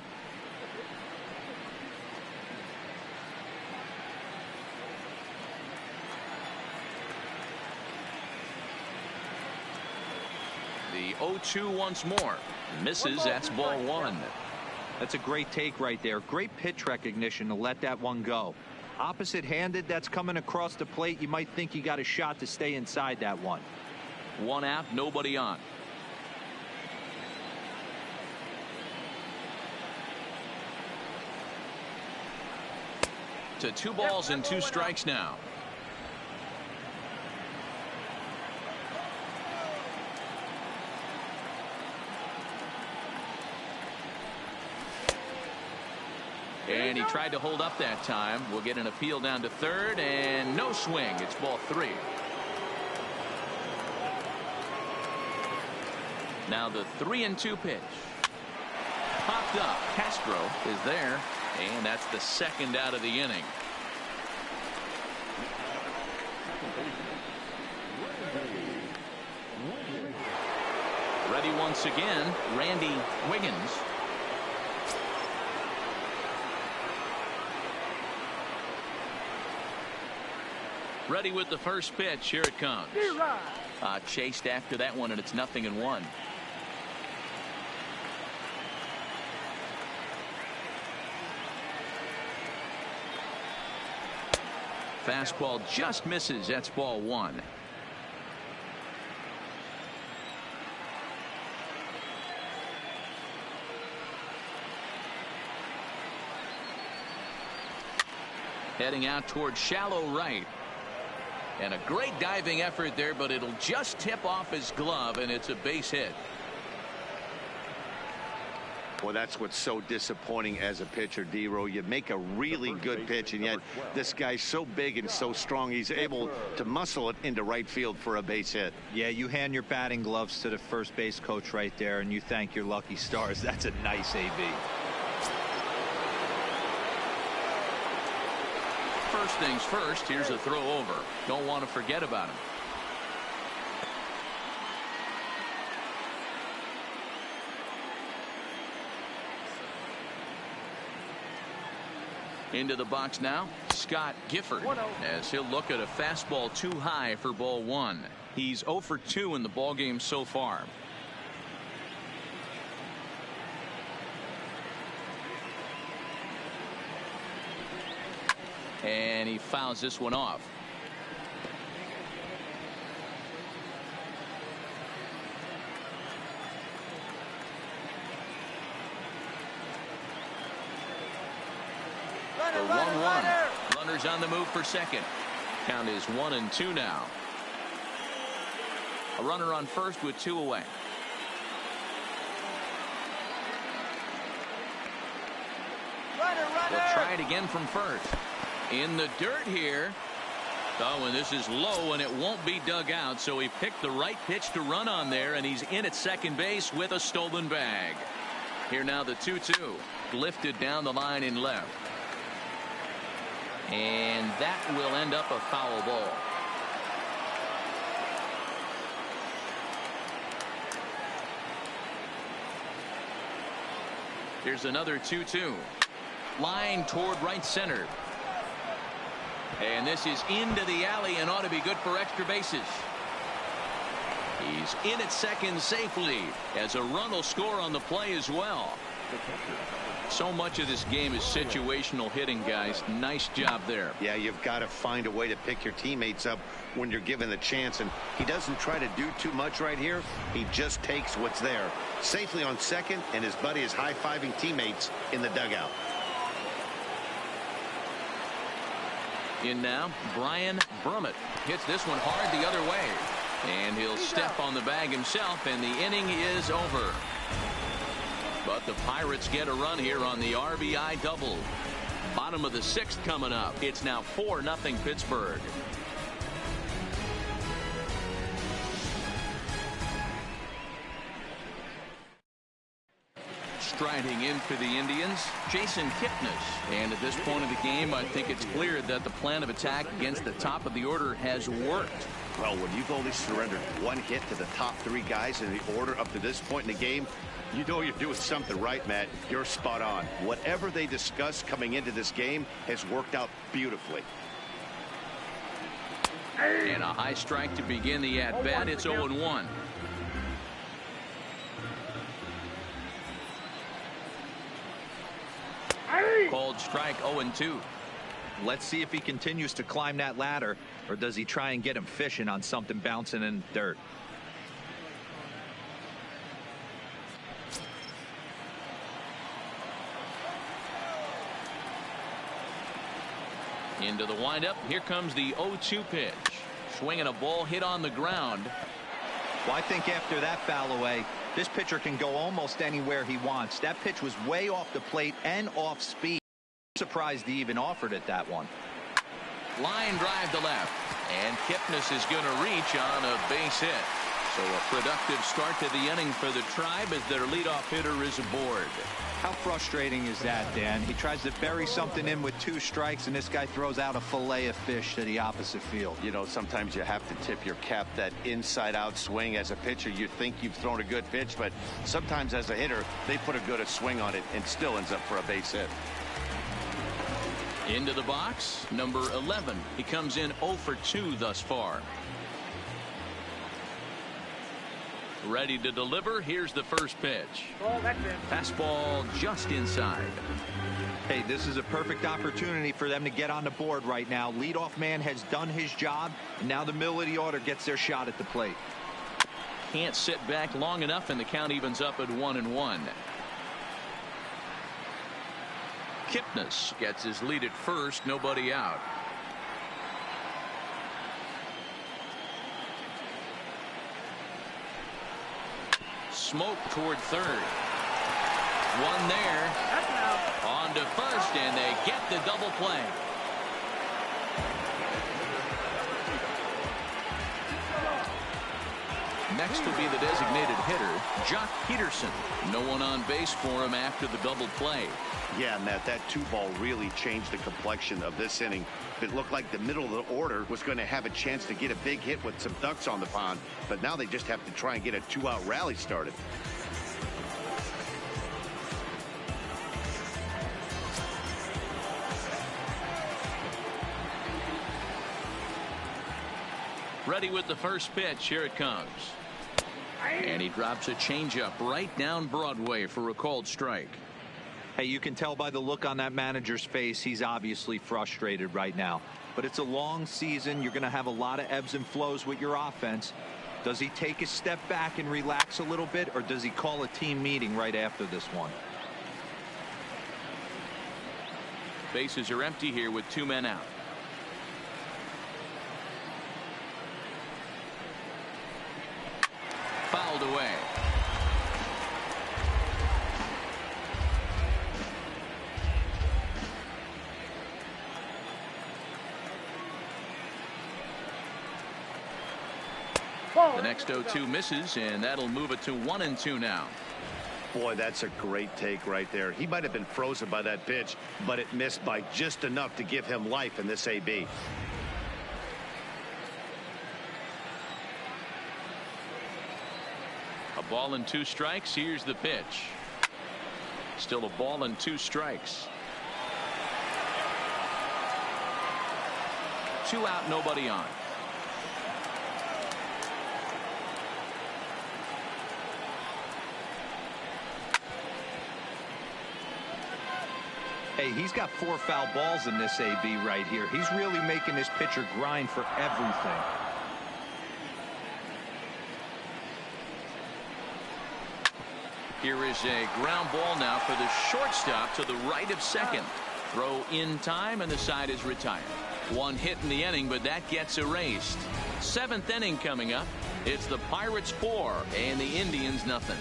The 0-2 once more. Misses. That's ball 1. That's a great take right there. Great pitch recognition to let that one go. Opposite handed, that's coming across the plate. You might think you got a shot to stay inside that one. 1 out, nobody on. To 2 balls and 2 strikes now. And he tried to hold up that time. We'll get an appeal down to third, and no swing. It's ball 3. Now the 3-2 pitch. Popped up. Castro is there, and that's the 2nd out of the inning. Ready once again, Randy Wiggins. Ready with the first pitch. Here it comes. Chased after that one, and it's 0-1. Fastball just misses. That's ball 1. Heading out toward shallow right. And a great diving effort there, but it'll just tip off his glove, and it's a base hit. Well, that's what's so disappointing as a pitcher, D-Row. You make a really good pitch, and yet this guy's so big and so strong, he's able to muscle it into right field for a base hit. Yeah, you hand your batting gloves to the first base coach right there, and you thank your lucky stars. That's a nice AB. First things first, here's a throw over. Don't want to forget about him. Into the box now, Scott Gifford, as he'll look at a fastball too high for ball one. He's 0 for 2 in the ball game so far. And he fouls this one off. The 1-1. Runners on the move for second. Count is 1-2 now. A runner on first with 2 away. They'll try it again from first. In the dirt here. Oh, and this is low, and it won't be dug out, so he picked the right pitch to run on there, and he's in at second base with a stolen bag. Here now the 2-2. Lifted down the line in left. And that will end up a foul ball. Here's another 2-2. Line toward right center. And this is into the alley and ought to be good for extra bases. He's in at second safely as a run will score on the play as well. So much of this game is situational hitting, guys. Nice job there. Yeah, you've got to find a way to pick your teammates up when you're given the chance, and he doesn't try to do too much right here. He just takes what's there. Safely on second, and his buddy is high-fiving teammates in the dugout. In now, Brian Brummett hits this one hard the other way. And he'll step on the bag himself, and the inning is over. But the Pirates get a run here on the RBI double. Bottom of the 6th coming up. It's now 4-0 Pittsburgh. Striding in for the Indians, Jason Kipnis. And at this point of the game, I think it's clear that the plan of attack against the top of the order has worked. Well, when you've only surrendered 1 hit to the top 3 guys in the order up to this point in the game, you know you're doing something right, Matt. You're spot on. Whatever they discussed coming into this game has worked out beautifully. And a high strike to begin the at-bat. It's 0-1. Called strike 0-2. Let's see if he continues to climb that ladder, or does he try and get him fishing on something bouncing in the dirt. Into the windup. Here comes the 0-2 pitch. Swinging a ball hit on the ground. Well, I think after that foul away, this pitcher can go almost anywhere he wants. That pitch was way off the plate and off speed. I'm surprised he even offered it that one. Line drive to left. And Kipnis is going to reach on a base hit. So a productive start to the inning for the Tribe as their leadoff hitter is aboard. How frustrating is that, Dan? He tries to bury something in with 2 strikes, and this guy throws out a fillet of fish to the opposite field. You know, sometimes you have to tip your cap. That inside-out swing as a pitcher, you think you've thrown a good pitch, but sometimes as a hitter, they put a good swing on it and still ends up for a base hit. Into the box, number 11. He comes in 0 for 2 thus far. Ready to deliver. Here's the first pitch. Oh, that's it. Fastball just inside. Hey, this is a perfect opportunity for them to get on the board right now. Leadoff man has done his job, and now the middle of the order gets their shot at the plate. Can't sit back long enough, and the count evens up at 1-1. Kipnis gets his lead at first, nobody out. Smoke toward third. one there. On to first, and they get the double play. Next will be the designated hitter, Jock Peterson. No one on base for him after the double play. Yeah, Matt, that 2-ball really changed the complexion of this inning. It looked like the middle of the order was going to have a chance to get a big hit with some ducks on the pond, but now they just have to try and get a 2-out rally started. Ready with the first pitch. Here it comes. And he drops a changeup right down Broadway for a called strike. Hey, you can tell by the look on that manager's face, he's obviously frustrated right now. But it's a long season. You're going to have a lot of ebbs and flows with your offense. Does he take a step back and relax a little bit, or does he call a team meeting right after this one? Bases are empty here with 2 men out. Fouled away. The next 0-2 misses, and that'll move it to 1-2 now. Boy, that's a great take right there. He might have been frozen by that pitch, but it missed by just enough to give him life in this AB. A ball and 2 strikes. Here's the pitch. Still a ball and 2 strikes. 2 out, nobody on. Hey, he's got 4 foul balls in this AB right here. He's really making this pitcher grind for everything. Here is a ground ball now for the shortstop to the right of second. Throw in time, and the side is retired. 1 hit in the inning, but that gets erased. 7th inning coming up. It's the Pirates 4 and the Indians nothing.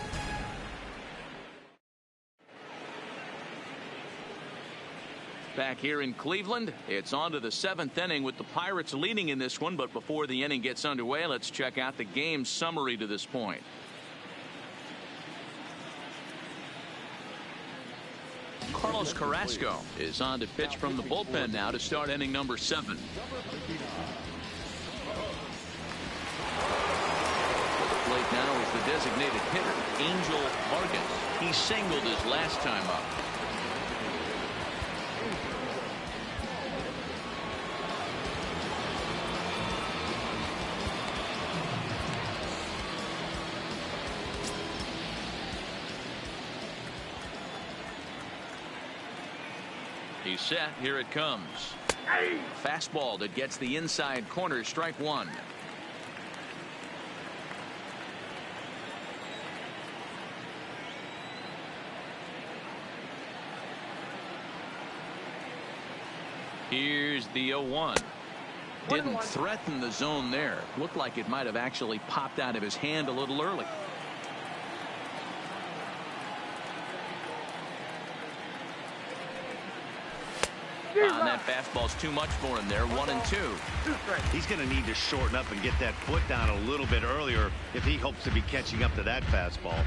Back here in Cleveland, it's on to the 7th inning with the Pirates leading in this one. But before the inning gets underway, let's check out the game summary to this point. Carlos Carrasco is on to pitch from the bullpen now to start inning number 7. To the plate now is the designated hitter, Angel Vargas. He singled his last time up. He's set. Here it comes. Fastball that gets the inside corner. Strike 1. Here's the 0-1. Didn't threaten the zone there. Looked like it might have actually popped out of his hand a little early. And that fastball's too much for him there. 1-2. He's going to need to shorten up and get that foot down a little bit earlier if he hopes to be catching up to that fastball.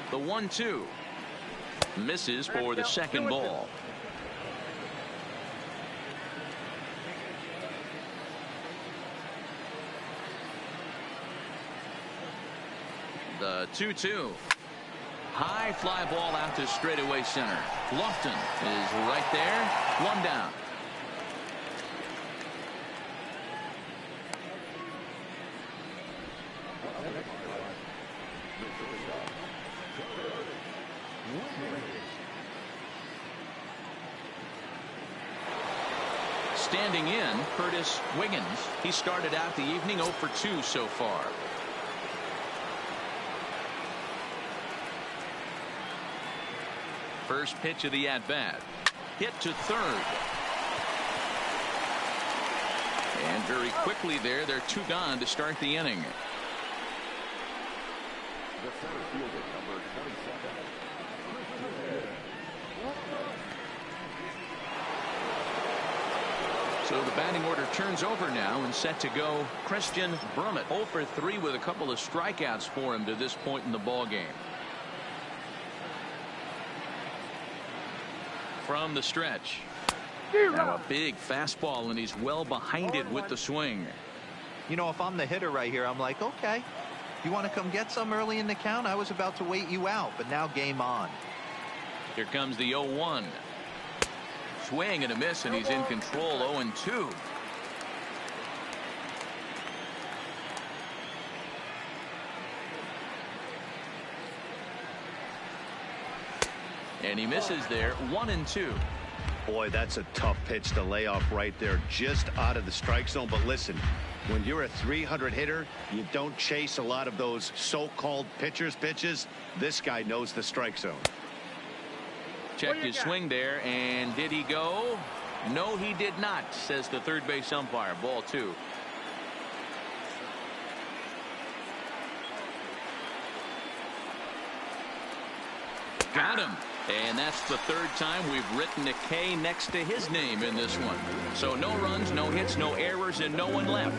The 1-2 misses for the second ball. The 2-2. High fly ball out to straightaway center. Lofton is right there. 1 down. Standing in, Curtis Wiggins. He started out the evening 0 for 2 so far. First pitch of the at-bat. Hit to third. And very quickly there, they're 2 gone to start the inning. The center fielder, number 27. So the batting order turns over now and set to go Christian Brummett. 0 for 3 with a couple of strikeouts for him to this point in the ball game. From the stretch. Now a big fastball, and he's well behind it with the swing. You know, if I'm the hitter right here, I'm like, okay, you want to come get some early in the count? I was about to wait you out, but now game on. Here comes the 0-1. Swing and a miss, and he's in control. 0-2. And he misses there. 1-2. Boy, that's a tough pitch to lay off right there, just out of the strike zone. But listen, when you're a 300 hitter, you don't chase a lot of those so-called pitcher's pitches. This guy knows the strike zone. Checked his swing there, and did he go? No, he did not, says the third base umpire. Ball 2. Got him. And that's the third time we've written a K next to his name in this one. So no runs, no hits, no errors, and no one left.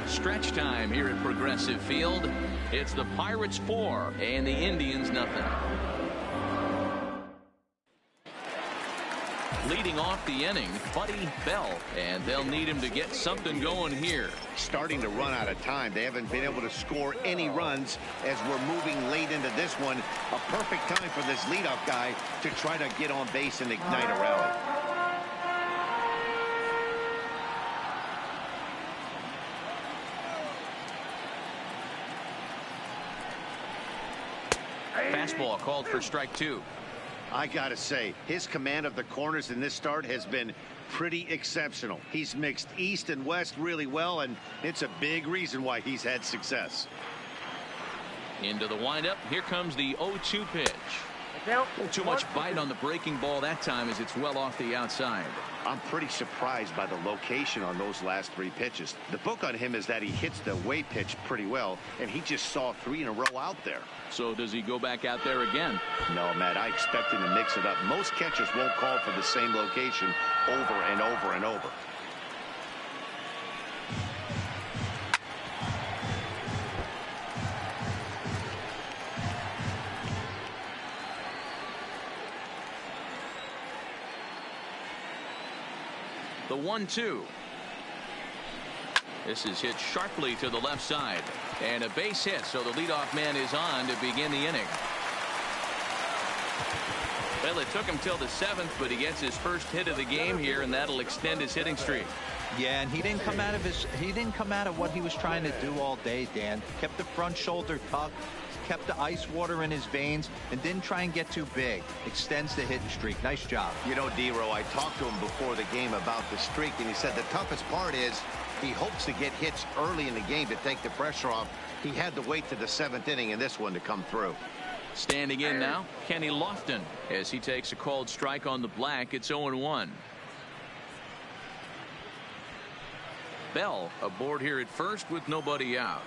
Stretch time here at Progressive Field. It's the Pirates 4 and the Indians nothing. Leading off the inning, Buddy Bell, and they'll need him to get something going here. Starting to run out of time. They haven't been able to score any runs as we're moving late into this one. A perfect time for this leadoff guy to try to get on base and ignite a rally. Fastball called for strike 2. I gotta say, his command of the corners in this start has been pretty exceptional. He's mixed east and west really well, and it's a big reason why he's had success. Into the windup. Here comes the 0-2 pitch. Too much bite on the breaking ball that time as it's well off the outside. I'm pretty surprised by the location on those last 3 pitches. The book on him is that he hits the away pitch pretty well, and he just saw 3 in a row out there. So does he go back out there again? No, Matt, I expect him to mix it up. Most catchers won't call for the same location over and over and over. The 1-2. This is hit sharply to the left side. And a base hit, so the leadoff man is on to begin the inning. Well, it took him till the 7th, but he gets his first hit of the game here, and that'll extend his hitting streak. Yeah, and he didn't come out of what he was trying to do all day, Dan. Kept the front shoulder tucked, kept the ice water in his veins, and didn't try and get too big. Extends the hitting streak. Nice job. You know, D-Row, I talked to him before the game about the streak, and he said the toughest part is he hopes to get hits early in the game to take the pressure off. He had to wait to the 7th inning in this one to come through. Standing in now, Kenny Lofton, as he takes a called strike on the black. It's 0-1. Bell aboard here at first with nobody out.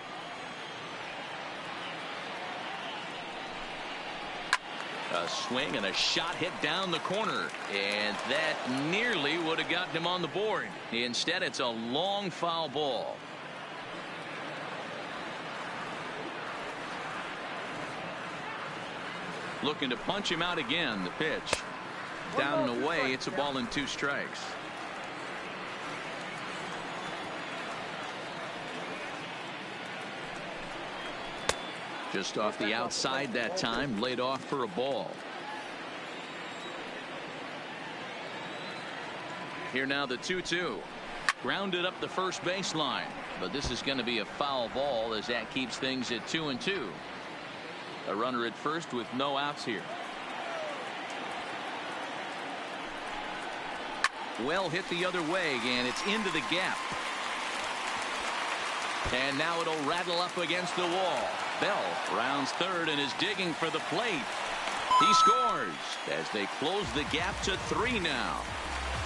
A swing and a shot hit down the corner, and that nearly would have gotten him on the board. Instead, it's a long foul ball. Looking to punch him out again. The pitch down and away. It's a ball and 2 strikes. Just off the outside that time, laid off for a ball. Here now the 2-2. Grounded up the first baseline, but this is going to be a foul ball as that keeps things at 2-2. A runner at first with no outs here. Well hit the other way, and it's into the gap. And now it'll rattle up against the wall. Bell rounds third and is digging for the plate. He scores as they close the gap to 3 now.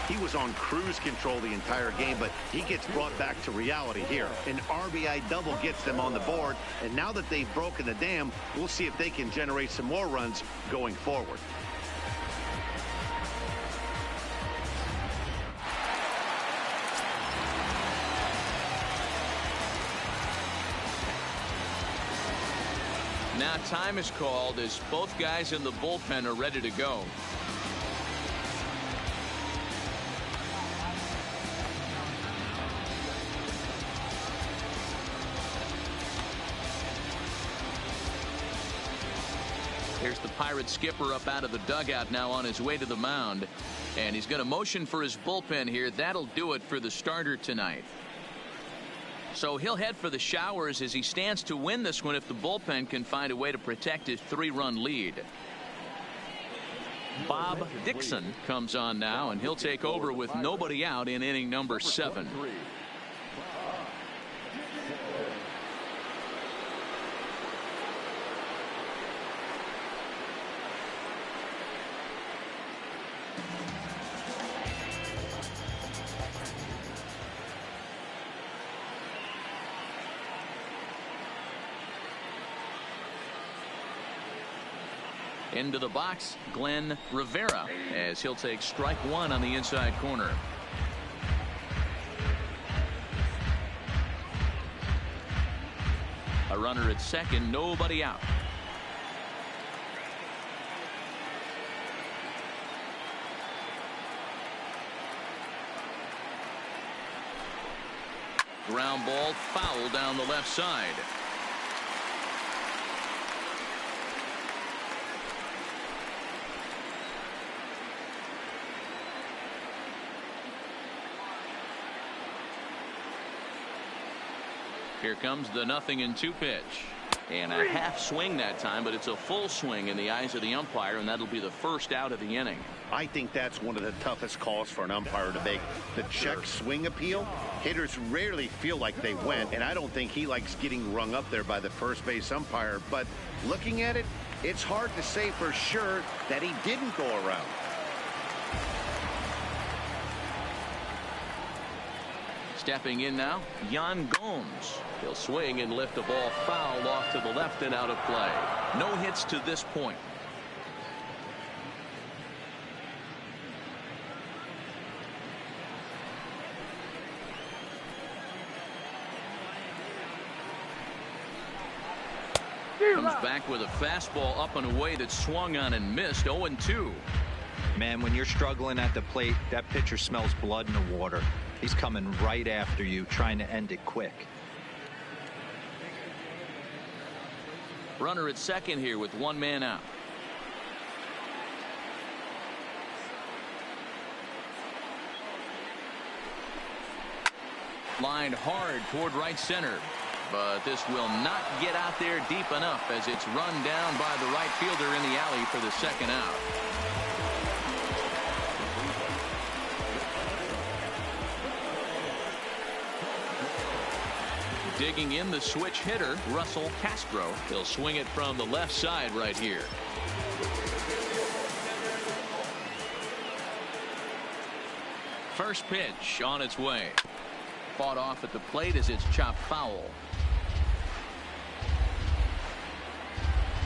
He was on cruise control the entire game, but he gets brought back to reality here. An RBI double gets them on the board, and now that they've broken the dam, we'll see if they can generate some more runs going forward. Now time is called as both guys in the bullpen are ready to go. Here's the Pirates skipper up out of the dugout now on his way to the mound. And he's going to motion for his bullpen here. That'll do it for the starter tonight. So he'll head for the showers as he stands to win this one if the bullpen can find a way to protect his 3-run lead. Bob Dixon comes on now, and he'll take over with nobody out in inning number 7. Into the box, Glenn Rivera, as he'll take strike 1 on the inside corner. A runner at second, nobody out. Ground ball foul down the left side. Here comes the 0-2 pitch. And a half swing that time, but it's a full swing in the eyes of the umpire, and that'll be the first out of the inning. I think that's one of the toughest calls for an umpire to make. The check swing appeal. Hitters rarely feel like they went, and I don't think he likes getting rung up there by the first base umpire. But looking at it, it's hard to say for sure that he didn't go around. Stepping in now, Yan Gomes. He'll swing and lift the ball foul off to the left and out of play. No hits to this point. Comes back with a fastball up and away that swung on and missed. 0-2. Man, when you're struggling at the plate, that pitcher smells blood in the water. He's coming right after you, trying to end it quick. Runner at second here with 1 man out. Lined hard toward right center. But this will not get out there deep enough as it's run down by the right fielder in the alley for the second out. Digging in the switch hitter, Russell Castro. He'll swing it from the left side right here. First pitch on its way. Fought off at the plate as it's chopped foul.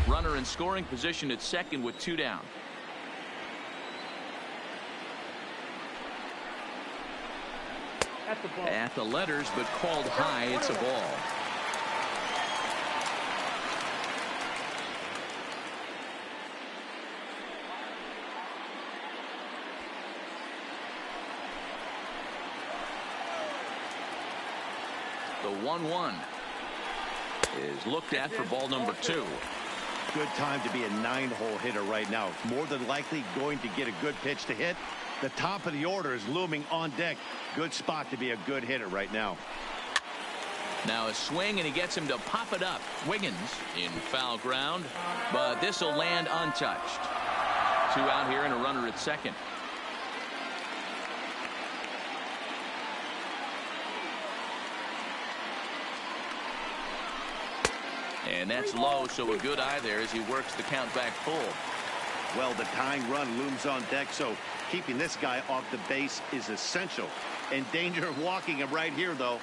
Runner in scoring position at second with 2 down. At the letters, but called high. It's a ball. The 1-1 is looked at for ball number 2. Good time to be a 9-hole hitter right now. More than likely going to get a good pitch to hit. The top of the order is looming on deck. Good spot to be a good hitter right now. Now a swing, and he gets him to pop it up. Wiggins in foul ground, but this will land untouched. 2 out here and a runner at second. And that's low, so a good eye there as he works the count back full. Well, the tying run looms on deck, so Keeping this guy off the base is essential. In danger of walking him right here, though.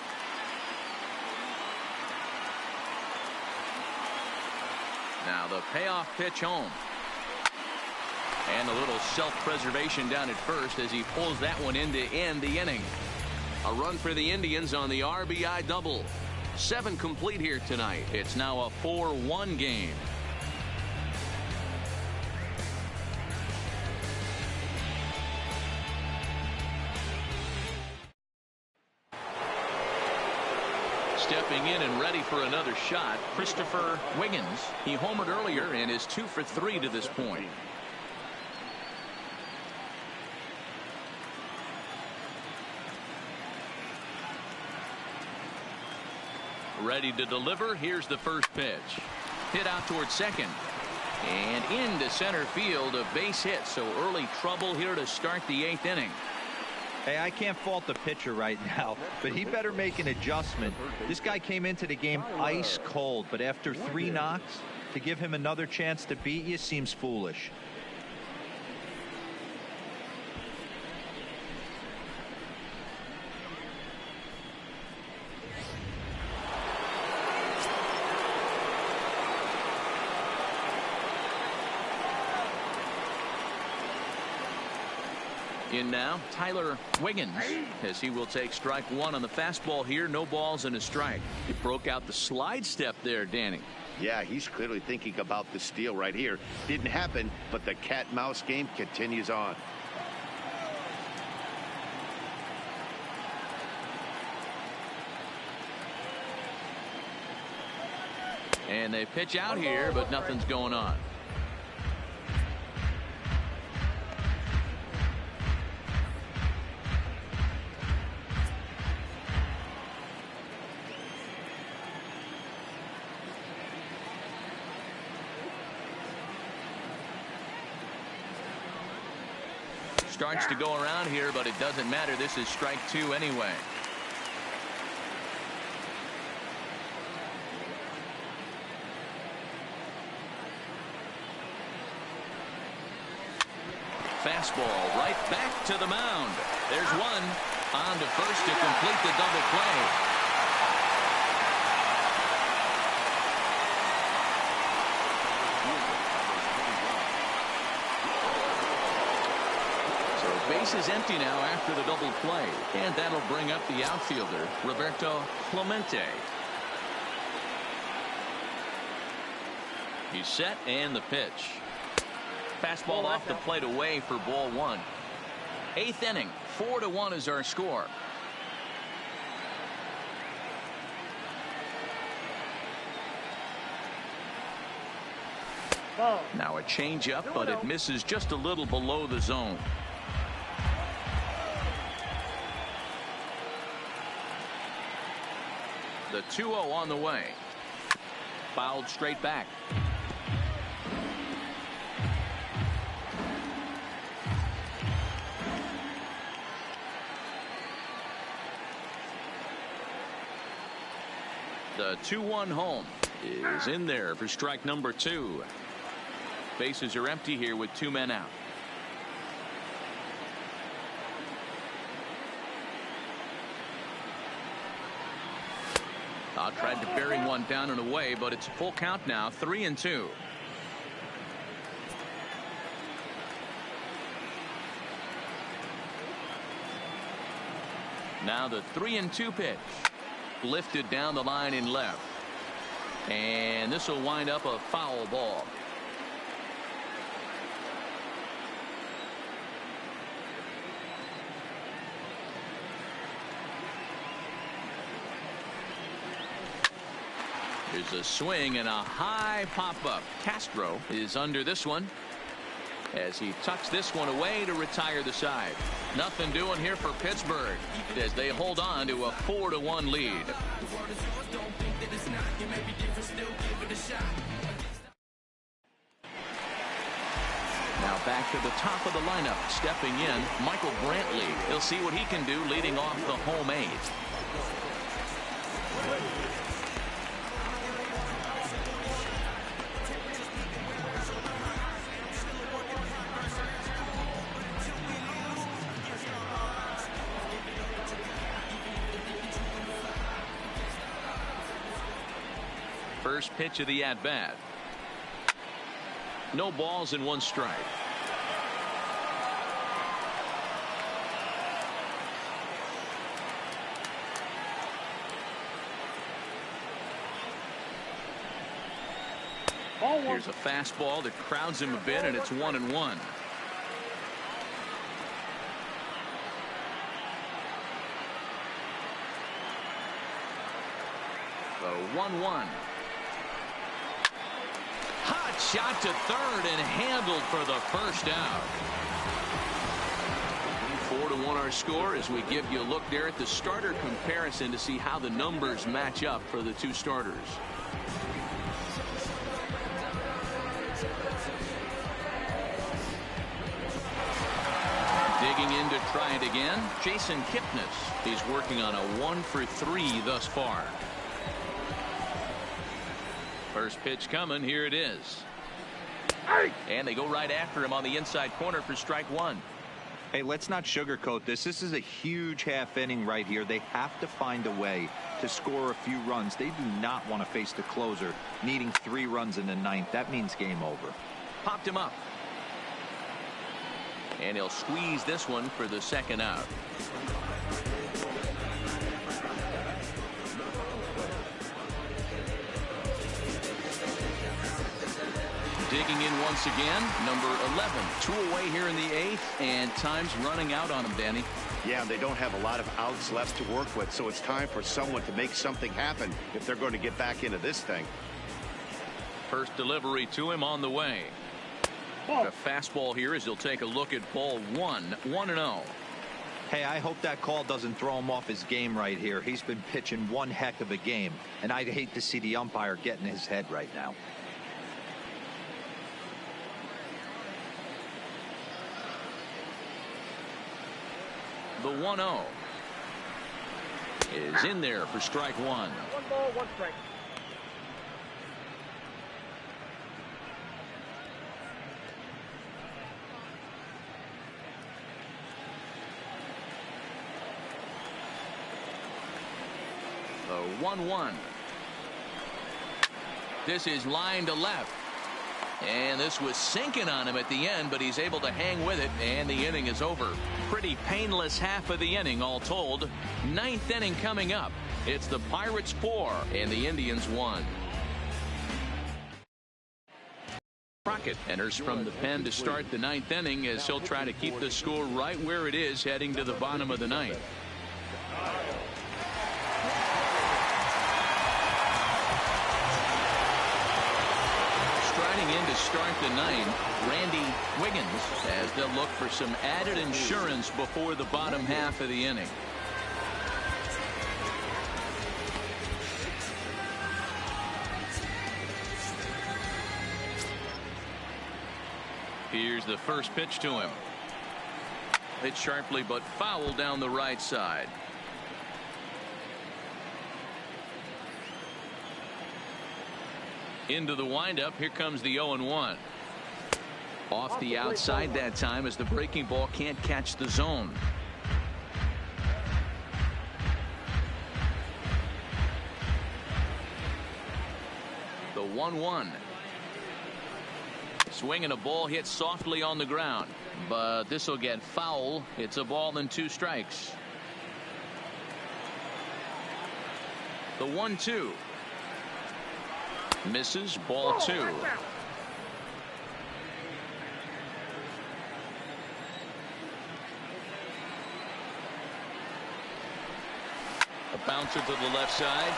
Now the payoff pitch home. And a little self-preservation down at first as he pulls that one in to end the inning. A run for the Indians on the RBI double. 7 complete here tonight. It's now a 4-1 game. Stepping in and ready for another shot, Christopher Wiggins. He homered earlier and is 2 for 3 to this point. Ready to deliver. Here's the first pitch. Hit out towards second. And into center field, a base hit. So early trouble here to start the 8th inning. Hey, I can't fault the pitcher right now, but he better make an adjustment. This guy came into the game ice cold, but after 3 knocks, to give him another chance to beat you seems foolish. In now, Tyler Wiggins, as he will take strike 1 on the fastball here. No balls and a strike. He broke out the slide step there, Danny. Yeah, he's clearly thinking about the steal right here. Didn't happen, but the cat-mouse game continues on. And they pitch out here, but nothing's going on. Starts to go around here, but it doesn't matter. This is strike 2 anyway. Fastball right back to the mound. There's one. On to first to complete the double play. Base is empty now after the double play, and that'll bring up the outfielder, Roberto Clemente. He's set, and the pitch. Fastball off the plate away for ball 1. 8th inning, 4-1 is our score. Now a changeup, but it misses just a little below the zone. The 2-0 on the way. Fouled straight back. The 2-1 home is in there for strike number 2. Bases are empty here with 2 men out. Tried to bury one down and away, but it's a full count now, 3-2. Now the 3-2 pitch. Lifted down the line in left. And this will wind up a foul ball. There's a swing and a high pop-up. Castro is under this one as he tucks this one away to retire the side. Nothing doing here for Pittsburgh as they hold on to a 4-1 lead. Now back to the top of the lineup. Stepping in, Michael Brantley. He'll see what he can do leading off the home 8. First pitch of the at-bat. No balls and 1 strike. Here's a fastball that crowds him a bit, and it's 1-1. The 1-1. Hot shot to third and handled for the first out. 4-1 our score as we give you a look there at the starter comparison to see how the numbers match up for the 2 starters. Digging in to try it again, Jason Kipnis. He's working on a 1 for 3 thus far. First pitch coming. Here it is. And they go right after him on the inside corner for strike 1. Hey, let's not sugarcoat this. This is a huge half inning right here. They have to find a way to score a few runs. They do not want to face the closer needing 3 runs in the 9th. That means game over. Popped him up. And he'll squeeze this one for the second out. Digging in once again, number 11. 2 away here in the 8th, and time's running out on him, Danny. Yeah, they don't have a lot of outs left to work with, so it's time for someone to make something happen if they're going to get back into this thing. First delivery to him on the way. A fastball here as he'll take a look at ball 1. 1-0. Hey, I hope that call doesn't throw him off his game right here. He's been pitching one heck of a game, and I'd hate to see the umpire get in his head right now. The 1-0 is in there for strike 1. 1 ball, 1 strike. The 1-1. This is line to left. And this was sinking on him at the end, but he's able to hang with it, and the inning is over. Pretty painless half of the inning, all told. 9th inning coming up. It's the Pirates 4 and the Indians 1. Crockett enters from the pen to start the 9th inning as he'll try to keep the score right where it is heading to the bottom of the 9th. In to start the 9th, Randy Wiggins, as they'll look for some added insurance before the bottom half of the inning. Here's the first pitch to him. Hit sharply but foul down the right side. Into the windup. Here comes the 0-1. Off the outside that time as the breaking ball can't catch the zone. The 1-1. Swinging a ball hit softly on the ground, but this will get foul. It's a ball and 2 strikes. The 1-2. Misses. Ball 2. A bouncer to the left side.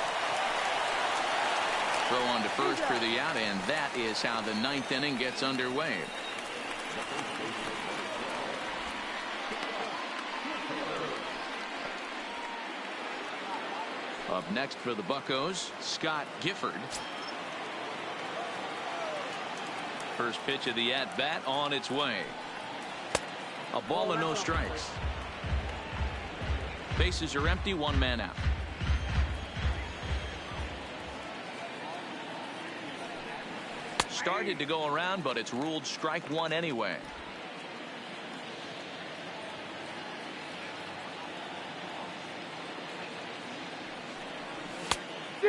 Throw on to first for the out, and that is how the 9th inning gets underway. Up next for the Buccos, Scott Gifford. First pitch of the at-bat on its way. A ball and no strikes. Bases are empty, 1 man out. Started to go around, but it's ruled strike 1 anyway.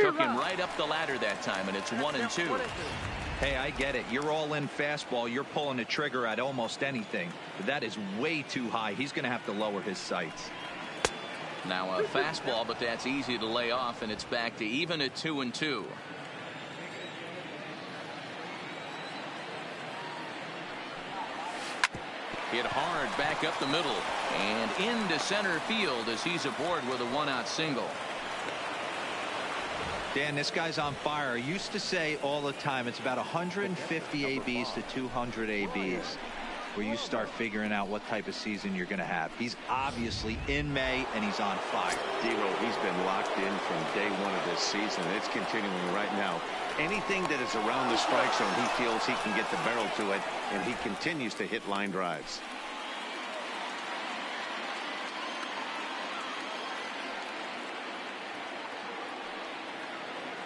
Took him right up the ladder that time, and it's 1-2. Hey, I get it. You're all in fastball. You're pulling the trigger at almost anything. But that is way too high. He's going to have to lower his sights. Now a fastball, but that's easy to lay off, and it's back to even at 2-2. Hit hard back up the middle and into center field as he's aboard with a one-out single. Dan, this guy's on fire. I used to say all the time it's about 150 ABs to 200 ABs where you start figuring out what type of season you're going to have. He's obviously in May and he's on fire. D-Roll, he's been locked in from day one of this season. It's continuing right now. Anything that is around the strike zone, he feels he can get the barrel to it, and he continues to hit line drives.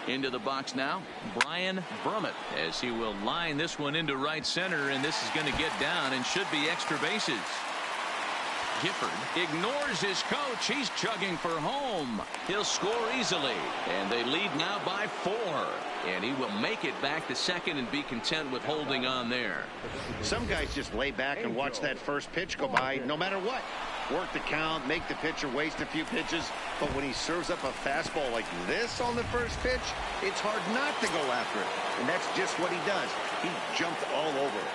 Into the box now, Brian Brummett, as he will line this one into right center, and this is going to get down and should be extra bases. Gifford ignores his coach. He's chugging for home. He'll score easily, and they lead now by 4. And he will make it back to second and be content with holding on there. Some guys just lay back and watch that first pitch go by no matter what. Work the count, make the pitcher waste a few pitches, but when he serves up a fastball like this on the first pitch, it's hard not to go after it. And that's just what he does. He jumped all over it.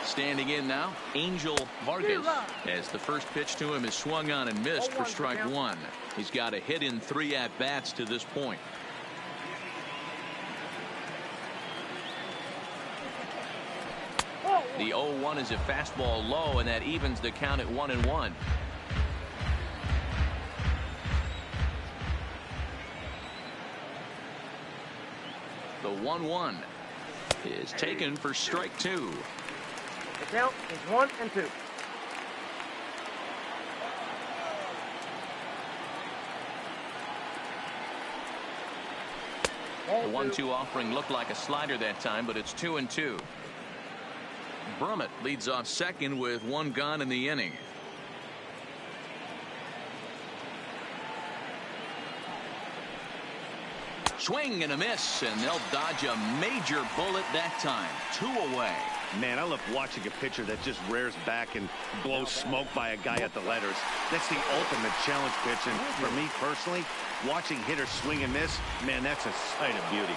Standing in now, Angel Vargas, as the first pitch to him is swung on and missed for strike 1. He's got a hit in 3 at-bats to this point. The 0-1 is a fastball low, and that evens the count at 1-1. The 1-1 is taken for strike 2. The count is 1-2. The 1-2 offering looked like a slider that time, but it's 2-2. Brummett leads off second with 1 gone in the inning. Swing and a miss, and they'll dodge a major bullet that time. 2 away. Man, I love watching a pitcher that just rears back and blows smoke by a guy at the letters. That's the ultimate challenge pitch, and for me personally, watching hitters swing and miss, man, that's a sight of beauty.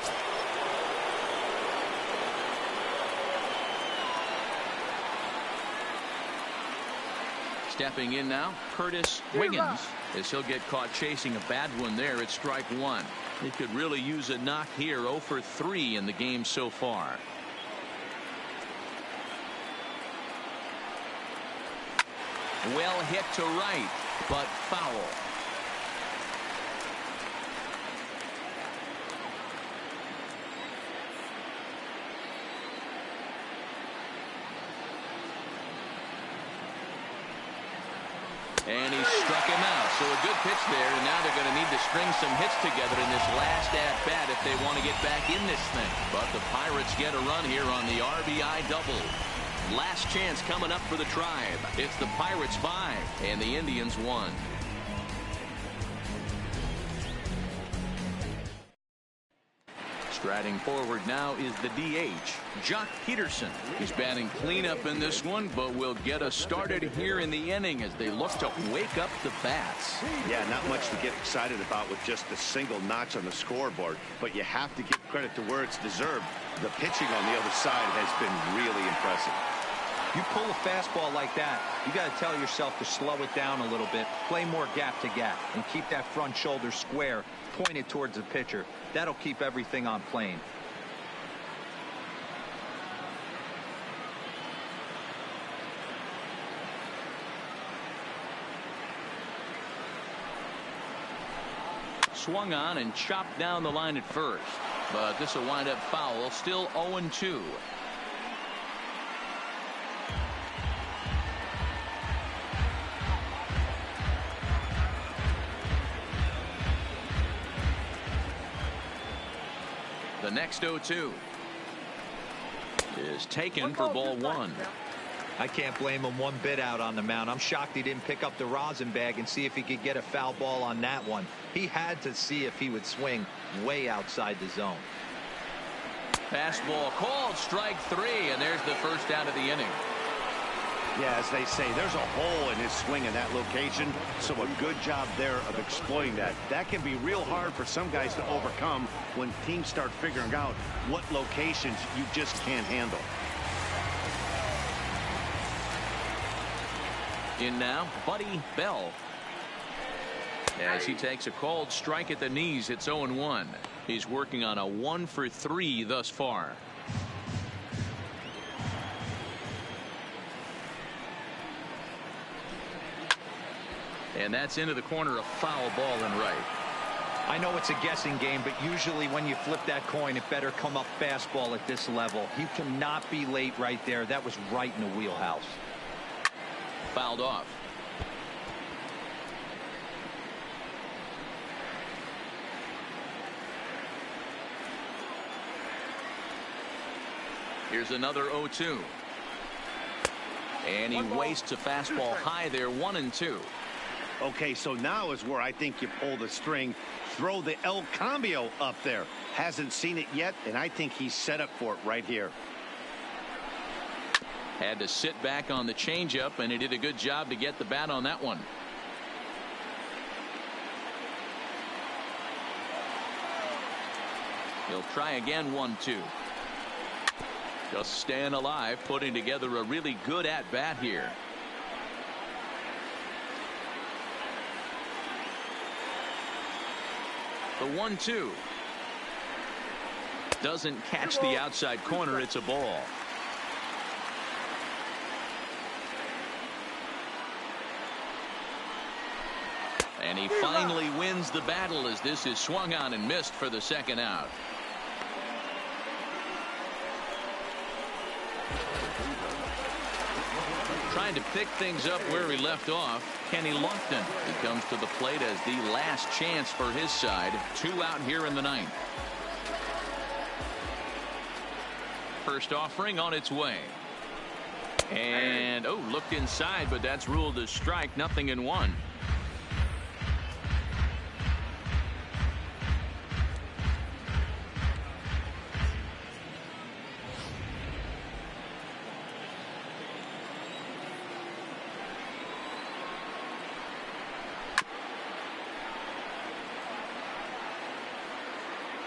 Stepping in now, Curtis Wiggins, as he'll get caught chasing a bad one there at strike 1. He could really use a knock here. 0 for 3 in the game so far. Well hit to right, but foul. And he struck him out. So a good pitch there, and now they're going to need to string some hits together in this last at-bat if they want to get back in this thing. But the Pirates get a run here on the RBI double. Last chance coming up for the Tribe. It's the Pirates 5 and the Indians 1. Striding forward now is the DH, Jock Peterson. He's batting cleanup in this one, but will get us started here in the inning as they look to wake up the bats. Yeah, not much to get excited about with just a single notch on the scoreboard, but you have to give credit to where it's deserved. The pitching on the other side has been really impressive. You pull a fastball like that, you got to tell yourself to slow it down a little bit, play more gap to gap, and keep that front shoulder square, pointed towards the pitcher. That'll keep everything on plane. Swung on and chopped down the line at first, but this will wind up foul. Still 0-2. The next 0-2 is taken for ball 1. I can't blame him one bit out on the mound. I'm shocked he didn't pick up the rosin bag and see if he could get a foul ball on that one. He had to see if he would swing way outside the zone. Fastball called, strike 3, and there's the first out of the inning. Yeah, as they say, there's a hole in his swing in that location, so a good job there of exploiting that. That can be real hard for some guys to overcome when teams start figuring out what locations you just can't handle. In now, Buddy Bell. As he takes a called strike at the knees, it's 0-1. He's working on a 1-for-3 thus far. And that's into the corner, a foul ball and right. I know it's a guessing game, but usually when you flip that coin, it better come up fastball at this level. You cannot be late right there. That was right in the wheelhouse. Fouled off. Here's another 0-2. And he wastes a fastball high there, 1-2. Okay, so now is where I think you pull the string. Throw the El Cambio up there. Hasn't seen it yet, and I think he's set up for it right here. Had to sit back on the changeup, and he did a good job to get the bat on that one. He'll try again, 1-2. Just staying alive, putting together a really good at-bat here. The 1-2. Doesn't catch the outside corner. It's a ball. And he finally wins the battle as this is swung on and missed for the second out. Trying to pick things up where he left off, Kenny Lofton. He comes to the plate as the last chance for his side. 2 out here in the 9th. First offering on its way. And, looked inside, but that's ruled a strike. 0-1.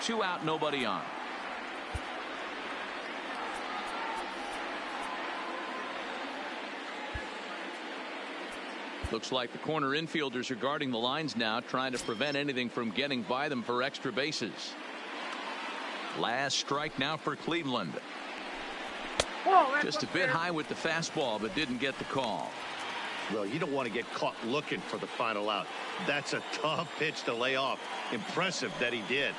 Two out, nobody on. Looks like the corner infielders are guarding the lines now, trying to prevent anything from getting by them for extra bases. Last strike now for Cleveland. Just a bit high with the fastball, but didn't get the call. Well, you don't want to get caught looking for the final out. That's a tough pitch to lay off. Impressive that he did.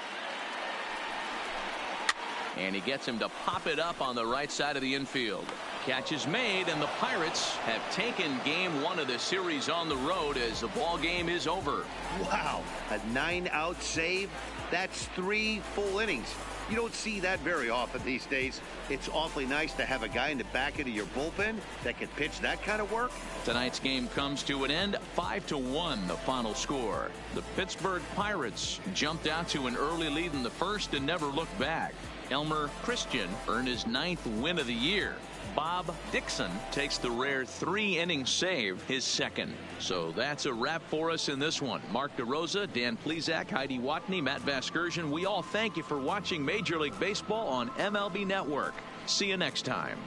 And he gets him to pop it up on the right side of the infield. Catch is made, and the Pirates have taken game 1 of the series on the road as the ball game is over. Wow, a 9-out save? That's 3 full innings. You don't see that very often these days. It's awfully nice to have a guy in the back end of your bullpen that can pitch that kind of work. Tonight's game comes to an end, 5-1 the final score. The Pittsburgh Pirates jumped out to an early lead in the first and never looked back. Elmer Christian earned his 9th win of the year. Bob Dixon takes the rare 3-inning save, his second. So that's a wrap for us in this one. Mark DeRosa, Dan Plesac, Heidi Watney, Matt Vasgersian. We all thank you for watching Major League Baseball on MLB Network. See you next time.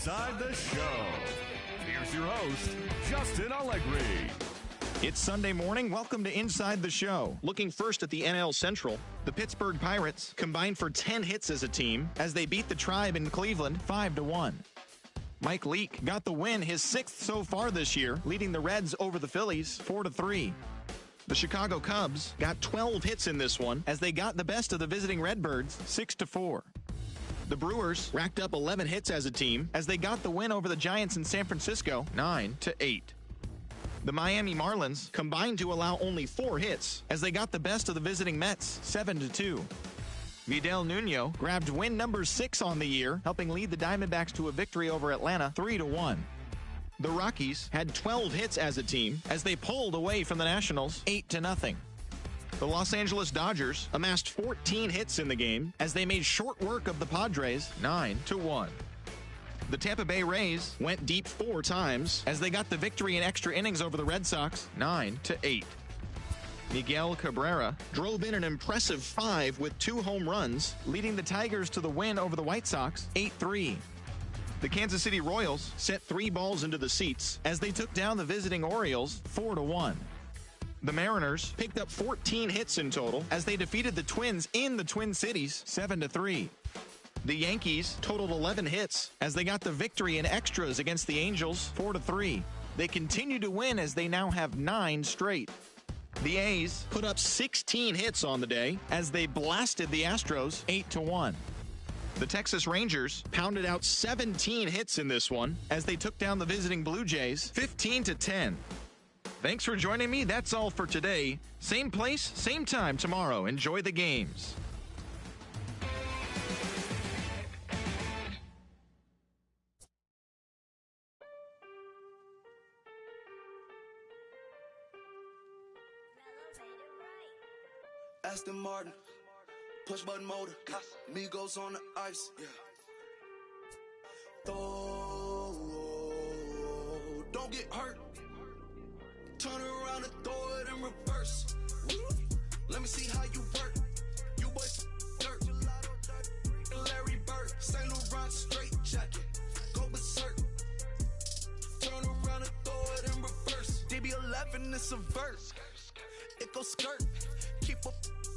Inside the Show. Here's your host, Justin Allegri. It's Sunday morning. Welcome to Inside the Show. Looking first at the NL Central, the Pittsburgh Pirates combined for 10 hits as a team as they beat the Tribe in Cleveland 5-1. Mike Leake got the win, his 6th so far this year, leading the Reds over the Phillies 4-3. The Chicago Cubs got 12 hits in this one as they got the best of the visiting Redbirds 6-4. The Brewers racked up 11 hits as a team as they got the win over the Giants in San Francisco 9-8. The Miami Marlins combined to allow only 4 hits as they got the best of the visiting Mets 7-2. Vidal Nuno grabbed win number 6 on the year, helping lead the Diamondbacks to a victory over Atlanta 3-1. The Rockies had 12 hits as a team as they pulled away from the Nationals 8-0. The Los Angeles Dodgers amassed 14 hits in the game as they made short work of the Padres 9-1. The Tampa Bay Rays went deep 4 times as they got the victory in extra innings over the Red Sox 9-8. Miguel Cabrera drove in an impressive 5 with 2 home runs, leading the Tigers to the win over the White Sox 8-3. The Kansas City Royals set 3 balls into the seats as they took down the visiting Orioles 4-1. The Mariners picked up 14 hits in total as they defeated the Twins in the Twin Cities 7-3. The Yankees totaled 11 hits as they got the victory in extras against the Angels 4-3. They continue to win as they now have 9 straight. The A's put up 16 hits on the day as they blasted the Astros 8-1. The Texas Rangers pounded out 17 hits in this one as they took down the visiting Blue Jays 15-10. Thanks for joining me. That's all for today. Same place, same time tomorrow. Enjoy the games. Aston Martin, push button motor, Migos on the ice, yeah. Don't get hurt. Turn around and throw it in reverse. Let me see how you work. You boys dirt. Larry Bird, St. Laurent straight jacket. Go berserk. Turn around and throw it in reverse. DB11 is a verse. It goes skirt. Keep up,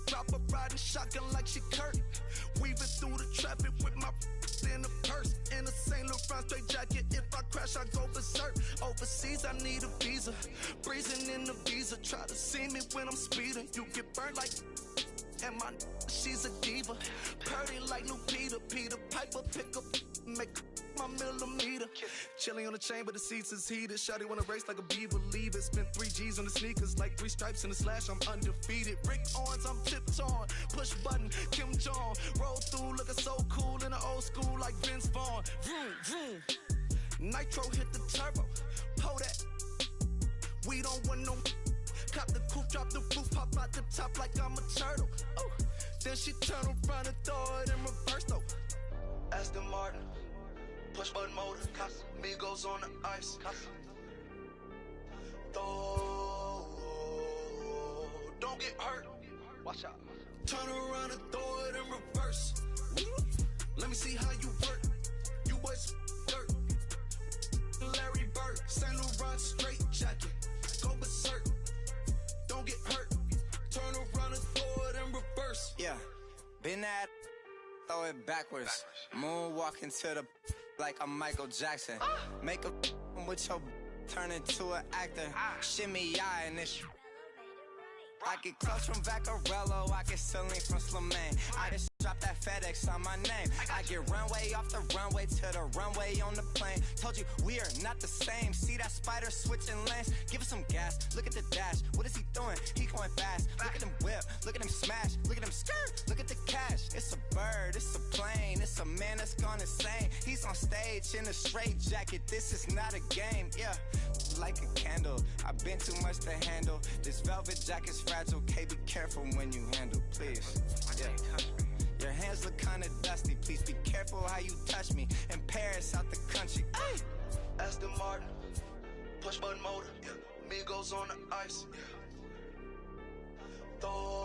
drop a riding shotgun like she Kurt. Weaving through the traffic with my in the purse. In a St. Laurent straight jacket. If I crash, I go berserk. Overseas, I need a visa. Breezing in the visa. Try to see me when I'm speeding. You get burned like. And my she's a diva. Purdy like new Peter. Peter Piper pick up. Make my millimeter. Chilling on the chain, but the seats is heated. Shawty wanna race like a beaver. Leave it. Spent 3 G's on the sneakers. Like 3 stripes in the slash. I'm undefeated. Rick Owens, I'm tiptoeing. Push button, Kim Jong. Roll through, looking so cool in the old school like Vince Vaughn. Vroom, vroom. Nitro hit the turbo. Pull that. We don't want no. Cop the coupe, drop the roof, pop out the top like I'm a turtle. Oh. Then she turn around and throw it in reverse though. Aston Martin, push button motor, Migos on the ice. Don't get hurt. Watch out. Turn around and throw it in reverse. Let me see how you work. You boys dirt. Larry Bird, St. Laurent straight jacket. Go berserk. Don't get hurt. Turn around and throw it in reverse. Yeah, been at, throw it backwards. Moonwalk into the like I'm Michael Jackson. Make a with your turn into an actor. Shimmy eye and this. I get close from Vaccarello, I get Celine from Slimane. I just drop that FedEx on my name. I get runway off the runway to the runway on the plane. Told you we are not the same. See that spider switching lanes? Give it some gas. Look at the dash. What is he doing? He going fast. Look at him whip. Look at him smash. Look at him skirt. Look at the cash. It's a bird. It's a plane. It's a man that's gone insane. He's on stage in a straight jacket. This is not a game. Yeah, like a candle. I've been too much to handle. This velvet jacket's fragile. Okay, be careful when you handle, please. Yeah. Your hands look kinda dusty. Please be careful how you touch me. In Paris, out the country. Ay! Aston Martin, push button motor. Migos on the ice. Throw